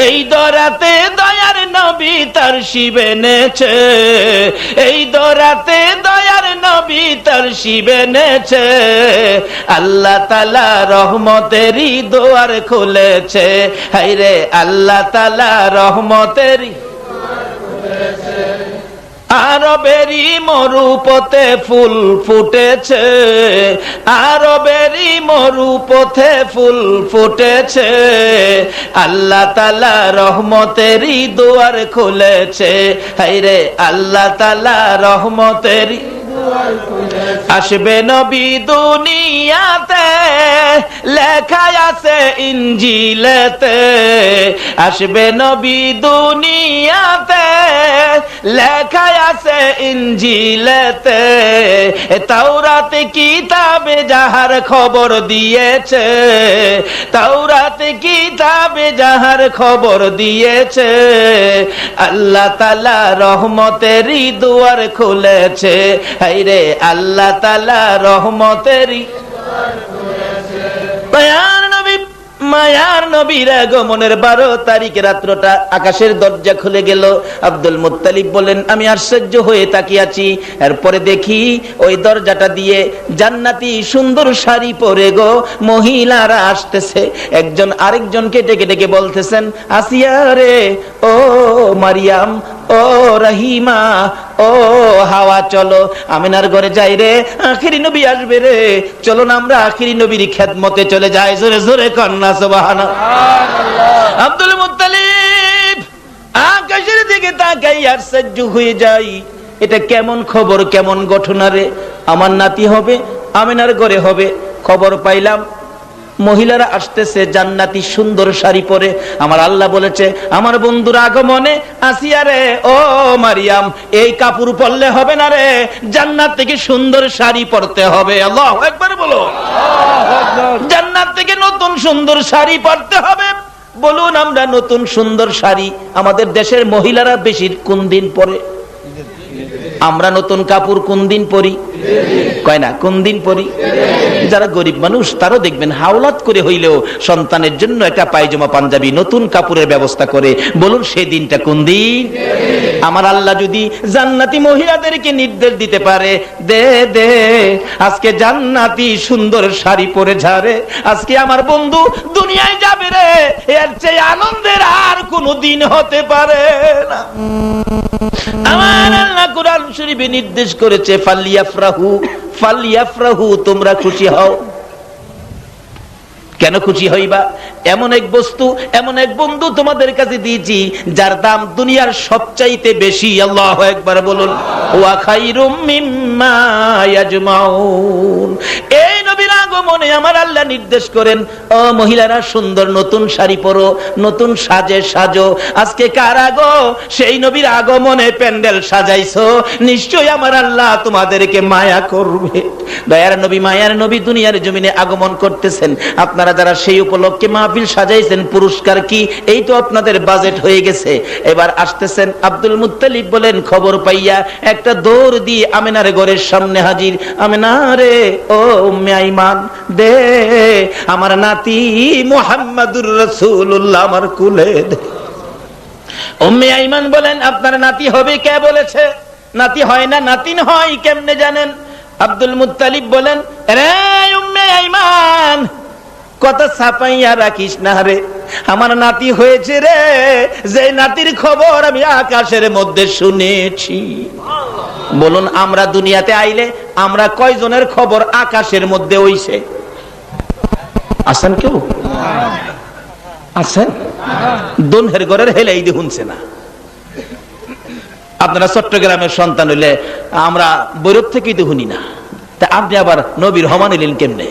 Speaker 1: এই দরাতে দয়ার নবী তার শিবে নেছে, এই দরাতে দয়ার নবী তার শিবে নেছে, আল্লাহ তাআলা রহমতেরই দুয়ার খুলেছে। হায়রে আল্লাহ তাআলা রহমতেরই। আরবেরই মরুপথে ফুল ফুটেছে, আরবেরই মরুপথে ফুল ফুটেছে, আল্লাহ তাআলা রহমতেরই দুয়ার খুলেছে। হায়রে আল্লাহ তাআলা রহমতেরই। আসবে নবী দুনিয়াতে লেখা আছে ইনজিলেতে, আসবে নবী দুনিয়াতে লেখা আছে ইনজিলেতে, তাওরাত কিতাবে যাহার খবর দিয়েছে, তাওরাত কিতাবে যাহার খবর দিয়েছে, আল্লাহ তাআলা রহমতেরই দুয়ার খুলেছে। হায়রে আল্লাহ তাআলা রহমতেরই। মায়ার নবীর আগমনের 12 তারিখ রাত্রটা আকাশের দরজা খুলে গেল। আব্দুল মুত্তালিব বলেন আমি আশ্চর্য হয়ে তাকিয়ে আছি। এরপরে দেখি ওই দরজাটা দিয়ে জান্নাতি সুন্দর শাড়ি পরে গো মহিলারা আসতেছে। একজন আরেকজনকে ডেকে ডেকে বলতেছেন আসিয়া রে, ও মারিয়াম, ও রহিমা, ও হাওয়া, চলো আমিনার ঘরে যাই রে, আখিরি নবী আসবে রে, চলো না আমরা আখিরি নবীর খেদমতে চলে যাই। জোরে জোরে কন্যা সুবহানাল্লাহ। আব্দুল মুত্তালিব আকাশের দিকে তাকাই আশ্চর্য হয়ে যাই, এটা কেমন খবর, কেমন ঘটনা রে? আমার নাতি হবে, আমিনার ঘরে হবে। খবর পাইলাম মহিলারা আসতেছে জান্নাতি সুন্দর শাড়ি পরে। আমার আল্লাহ বলেছে আমার বন্ধুর আগমনে আসিয়া রে, ও মারিয়াম, এই কাপড় পরলে হবে না রে, জান্নাত থেকে সুন্দর শাড়ি পরতে হবে। আল্লাহু আকবার বলো। জান্নাত থেকে নতুন সুন্দর শাড়ি পরতে হবে। বলুন আমরা নতুন সুন্দর শাড়ি আমাদের দেশের মহিলারা বেশি কোন দিন পরে? আমরা নতুন কাপড় কোন দিন পরি? কয় না কোন দিন পরি? যারা গরিব মানুষ তারাও দেখবেন হাওলাত করে হইলেও সন্তানের জন্য একটা পায়জামা পাঞ্জাবি নতুন কাপড়ের ব্যবস্থা করে। বলুন সেই দিনটা কোন দিন? আমার আল্লাহ যদি জান্নাতি মহিলাদেরকে নির্দেশ দিতে পারে, দে দে আজকে জান্নাতি সুন্দর শাড়ি পরে ঝাড়ে, আজকে আমার বন্ধু দুনিয়ায় যাবে রে, এর চেয়ে আনন্দের আর কোনদিন হতে পারে না। আমার আল্লাহ কোরআন শরীফে নির্দেশ করেছে ফালিয়াফরাহু, ফালিয়াফরাহু, তোমরা খুশি হও। কেন খুশি হইবা? এমন এক বস্তু, এমন এক বন্ধু তোমাদের কাছে দিয়েছি যার দাম দুনিয়ার সবচাইতে বেশি। আল্লাহু আকবার বলুন। ওয়া খায়রুম মিম্মা ইয়াজমাউন। এই নবীর আগমনে আমার আল্লাহ নির্দেশ করেন, ও মহিলারা সুন্দর নতুন শাড়ি পরো, নতুন সাজে সাজো। আজকে কার আগো? সেই নবীর আগমনে প্যান্ডেল সাজাইছো, নিশ্চয়ই আমার আল্লাহ তোমাদেরকে মায়া করবে। দয়ার নবী, মায়ার নবী দুনিয়ার জমিনে আগমন করতেছেন। আপনারা যারা সেই উপলক্ষে মাহফিল সাজাইছেন, পুরস্কার কি? এই তো আপনাদের বাজেট হয়ে গেছে, এবার আসতেছেন। আব্দুল মুত্তালিব বলেন, খবর পাইয়া একটা দৌড় দিয়ে আমেনার ঘরের সামনে হাজির। আমেনা রে, ও উম্মে আইমান, দে আমার নাতি মুহাম্মাদুর রাসূলুল্লাহ আমার কুলে দে। উম্মে আইমান বলেন, আপনার নাতি হবে কে বলেছে? নাতি হয় না, নাতিন হয় কেমনে জানেন? আব্দুল মুত্তালিব বলেন, রে উম্মে আইমান, কথা ছাপাইয়া রাখিস না রে, আমার নাতি হয়েছে রে, যে নাতির খবর আমি আকাশের মধ্যে শুনেছি। বলুন, আমরা দুনিয়াতে আইলে আমরা কয়জনের খবর আকাশের মধ্যে হইছে? আছেন কেউ? আছেন? দোনহের ঘরের হেলাই দিয়ে শুনছে না। আপনারা চট্টগ্রামের সন্তান হইলে আমরা বৈরব থেকেই তো শুনি না, তা আপনি আবার নবীর হমান এলেন কেমনে?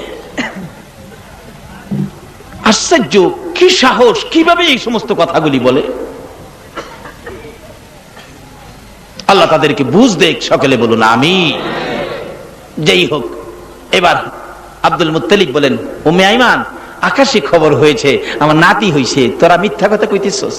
Speaker 1: আশ্চর্য, কি সাহস, কিভাবে এই সমস্ত কথাগুলি বলে। আল্লাহ তাদেরকে বুঝ দেখ, সকলে বলুন আমিন। যেই হোক, এবার আব্দুল মুত্তালিব বলেন, উম্মে আইমান, আকাশে খবর হয়েছে আমার নাতি হইছে, তোরা মিথ্যা কথা কইতেছস।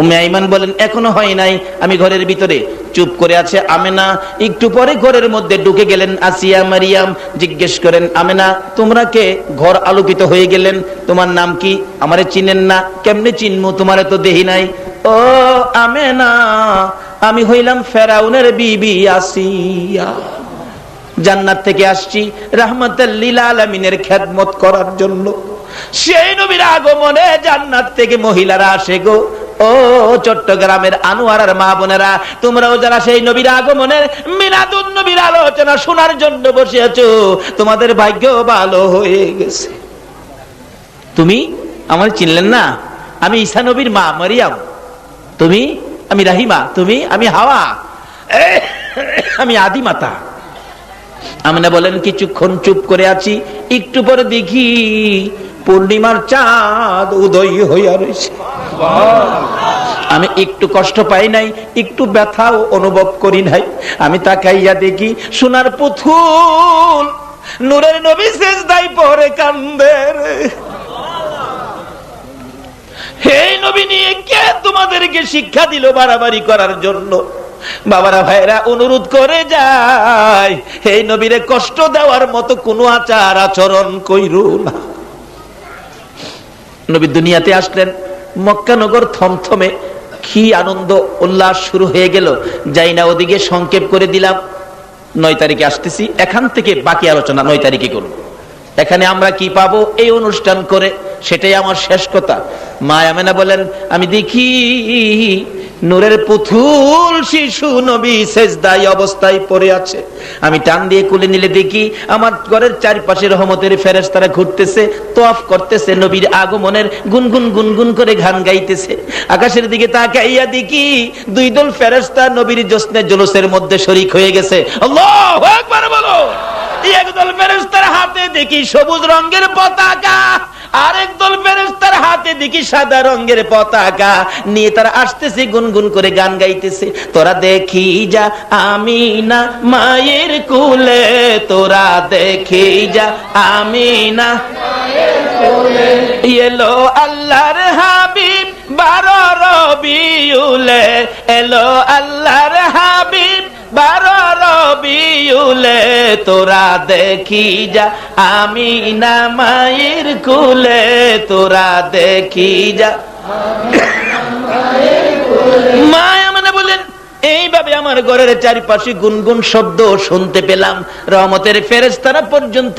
Speaker 1: উম্মে আইমান বলেন, এখনো হয় নাই, আমি ঘরের ভিতরে। চুপ করে আছে আমেনা। একটু পরে ঘরের মধ্যে ঢুকে গেলেন আসিয়া মারিয়াম। জিজ্ঞেস করেন, আমেনা তোমরা কে? ঘর আলোকিত হয়ে গেলেন। তোমার নাম কি? আমারে চিনেন না। কেমনে চিনমু? তোমারে তো দেখি নাই। ও আমেনা, আমি হইলাম ফেরাউনের বিবি আসিয়া, জান্নাত থেকে আসছি রাহমাতাল লিল আলামিনের খেদমত করার জন্য। সেই নবীর আগমনে জান্নাত থেকে মহিলারা আসে গো। ও চট্টগ্রামের আনোয়ারার মা বোনেরা, তোমরাও যারা সেই নবীর আগমনের মিলাদুন নবীর আলোচনা শোনার জন্য বসে আছো, তোমাদের ভাগ্য ভালো হয়ে গেছে। তুমি আমার চিনলেন না? আমি ঈসা নবীর মা মারিয়াম। তুমি? আমি রাহিমা। তুমি? আমি হাওয়া। আমি আদি মাতা। আমিনা বলেন, কিছুক্ষণ চুপ করে আছি, একটু পরে দেখি পূর্ণিমার চাঁদ উদয় হইয়া রয়েছে। আমি একটু কষ্ট পাই নাই, একটু ব্যথাও অনুভব করি নাই। আমি তাকাইয়া দেখি সোনার পুতুল নূরের নবী সেজদায় পড়ে কান্দে। হে নবী নিয়ে কে তোমাদেরকে শিক্ষা দিল বাড়াবাড়ি করার জন্য? বাবারা ভাইরা, অনুরোধ করে যায়, হে নবীরে কষ্ট দেওয়ার মতো কোনো আচার আচরণ কইরো না। নবী দুনিয়াতে আসলেন, মক্কা নগর থমথমে, কি আনন্দ উল্লাস শুরু হয়ে গেল। যাই না ওদিকে, সংক্ষেপ করে দিলাম। 9 তারিখে আসতেছি, এখান থেকে বাকি আলোচনা 9 তারিখে করব। এখানে আমরা কি পাবো এই অনুষ্ঠান করে, সেটাই আমার শেষ কথা। মা আমেনা বলেন, আমি দেখি নূরের পুতুল শিশু নবী সেজদায় অবস্থায় পড়ে আছে। আমি টান দিয়ে কুলে নিলে দেখি আমার ঘরের চারপাশে রহমতের ফেরেশতারা ঘুরতেছে, তওয়াফ করতেছে, নবীর আগমনের গুনগুন গুনগুন করে গান গাইতেছে। আকাশের দিকে তাকাইয়া দেখি 2 দল ফেরেশতা নবীর জশ্নে জুলুসের মধ্যে শরীক হয়ে গেছে। আল্লাহু আকবার বলো। একদল ফেরেশতার হাতে দেখি সবুজ রঙের পতাকা, আরেক দল ফেরেশতার হাতে দেখি সাদা রঙের পতাকা নিয়ে তারা আসতেছে, গুনগুন করে গান গাইতেছে। তোরা দেখি যা আমিনা মায়ের কুলে, তোরা দেখি যা আমিনা মায়ের কুলে, এলো আল্লাহর হাবিব 12 রবিউলে, এলো আল্লাহর হাবিব 12 রবিউলে, তোরা দেখি যা আমিনা মায়ের কুলে, তোরা দেখি যা। মা আমেনা বলেন, এইভাবে আমার ঘরের চারিপাশে গুনগুন শব্দ শুনতে পেলাম। রহমতের ফেরেশতারা পর্যন্ত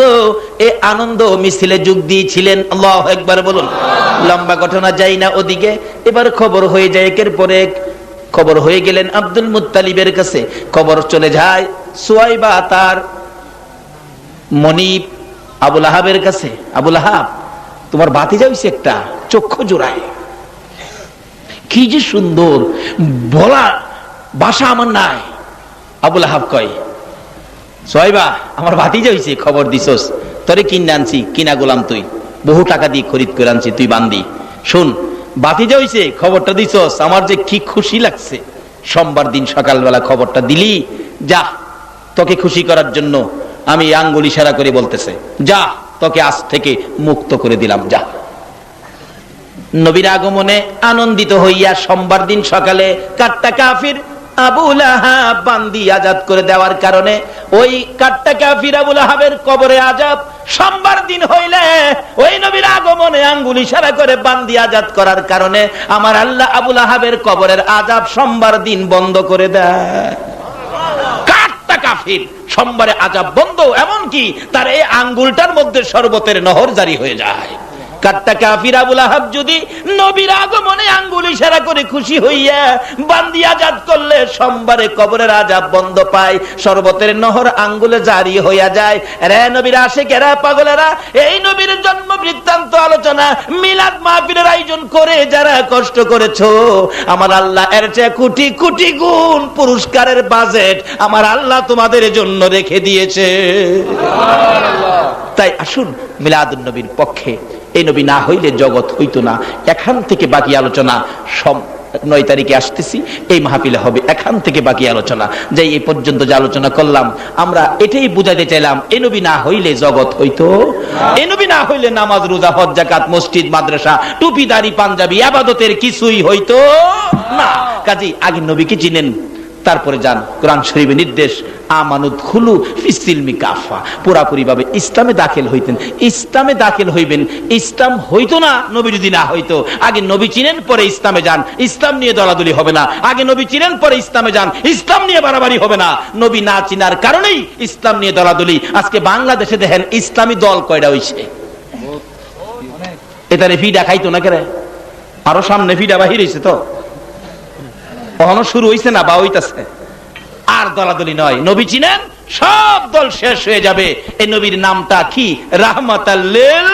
Speaker 1: এই আনন্দ মিছিলে যোগ দিয়েছিলেন। আল্লাহু আকবার বলুন। লম্বা ঘটনা যাই না ওদিকে। এবার খবর হয়ে যায়, একের পর এক খবর হয়ে গেলেন আব্দুল মুত্তালিবের কাছে। খবর চলে যায় সুয়াইবা তার মনিব আবুল আহাবের কাছে। আবুল আহাব, তোমার ভাতিজা হইছে একটা, চক্ষু জোড়ায়, কি যে সুন্দর, বলা ভাষা আমার নাই। আবুল আহাব কয়, সুয়াইবা আমার ভাতিজা হইছে, খবর দিছস, তোরে কিনে আনছি, কিনা গোলাম তুই, বহু টাকা দিয়ে খরিদ করে আনছি, তুই বান্দি। শুন, ভাতিজা হইছে, খবরটা দিছস, আমার যে কি খুশি লাগছে। সোমবার দিন সকালবেলা খবরটা দিলি, যা, তোকে খুশি করার জন্য আমি আঙ্গুল ইশারা করে বলতেছে, যা, তোকে আজ থেকে মুক্ত করে দিলাম, যা। নবীর আগমনে আনন্দিত হইয়া সোমবার দিন সকালে কাট্টা কাফির আবু লাহাব বান্দি আজাদ করে দেওয়ার কারণে ওই কাট্টা কাফির আবু লাহাবের কবরে আজাব সোমবার দিন হইলে ওই নবীর আগমনে আঙ্গুল ইশারা করে বান্দি আজাদ করার কারণে আমার আল্লাহ আবু লাহাবের কবরের আজাব সোমবার দিন বন্ধ করে দেয়। কাট্টা কাফির সোমবারে আজাব বন্ধ, এমনকি তার এই আঙ্গুলটার মধ্যে শরবতের নহর জারি হয়ে যায়। কাট্টা কাফির আবু লাহাব যদি নবীর আগমনে আঙ্গুল ইশারা করে খুশি হইয়া বান্দি আজাদ করলে সোমবারে কবরের আজাব বন্ধ পায়, শরবতের নহর আঙ্গুলে জারি হইয়া যায়। রে নবীর আশিকেরা, পাগলেরা, এই নবীর জন্ম বৃত্তান্ত আলোচনা মিলাদ মাহফিলের আয়োজন করে যারা কষ্ট করেছো, আমার আল্লাহ এর চেয়ে কোটি কোটি গুণ পুরস্কারের বাজেট আমার আল্লাহ তোমাদের জন্য রেখে দিয়েছে। তাই আসুন মিলাদুন নবীর পক্ষে, এই নবী না হইলে জগৎ হইতো না। এখান থেকে বাকি আলোচনা 9 তারিখে আসতেছি, এই মাহফিলে হবে এখান থেকে বাকি আলোচনা। যাই এই পর্যন্ত যে আলোচনা করলাম, আমরা এটাই বুঝাইতে চাইলাম, এই নবী না হইলে জগৎ হইতো, এই নবী না হইলে নামাজ, রোজা, হজ, যাকাত, মসজিদ, মাদ্রাসা, টুপি, দাড়ি, পাঞ্জাবি, ইবাদতের কিছুই হইতো না। কাজেই আগে নবীকে চিনেন, তারপরে যান। কোরআন শরীফের নির্দেশ, আমানুদখুলু ফিস-সিলমি কাফা, পুরাপুরি ভাবে ইসলামে দাখিল হইতেন। ইসলামে দাখিল হইবেন, ইসলাম হইতো না নবী যদি না হইতো। আগে নবী চিনেন, পরে ইসলামে যান। ইসলাম নিয়ে দলাদলি হবে না, আগে নবী চিনেন, পরে ইসলামে যান। ইসলাম নিয়ে বাড়াবাড়ি হবে না, নবী না চিনার কারণেই ইসলাম নিয়ে দলাদলি। আজকে বাংলাদেশে দেখেন ইসলামী দল কয়টা হইছে, এটারে ফিডা খাইতো না কেরে, আরো সামনে ফিডা বাহির হইছে, তো কখনো শুরু হইছে না বা হইতাছে। আর দলাদলি নয়, নবী চিনেন, সব দল শেষ হয়ে যাবে। এই নবীর নামটা কি? রাহমাতাল লিল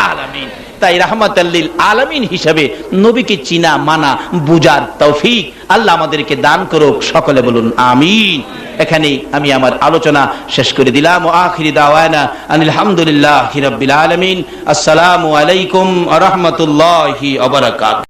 Speaker 1: আলামিন। তাই রাহমাতাল লিল আলামিন হিসাবে নবীকে চিনা, মানা, বুঝার তৌফিক আল্লাহ আমাদেরকে দান করুক। সকলে বলুন আমিন। এখানেই আমি আমার আলোচনা শেষ করে দিলাম। ওয়া আখিরি দাওয়ানা আনিল হামদুলিল্লাহি রাব্বিল আলামিন। আসসালামু আলাইকুম ওয়া রাহমাতুল্লাহি ওয়া বারাকাতুহু।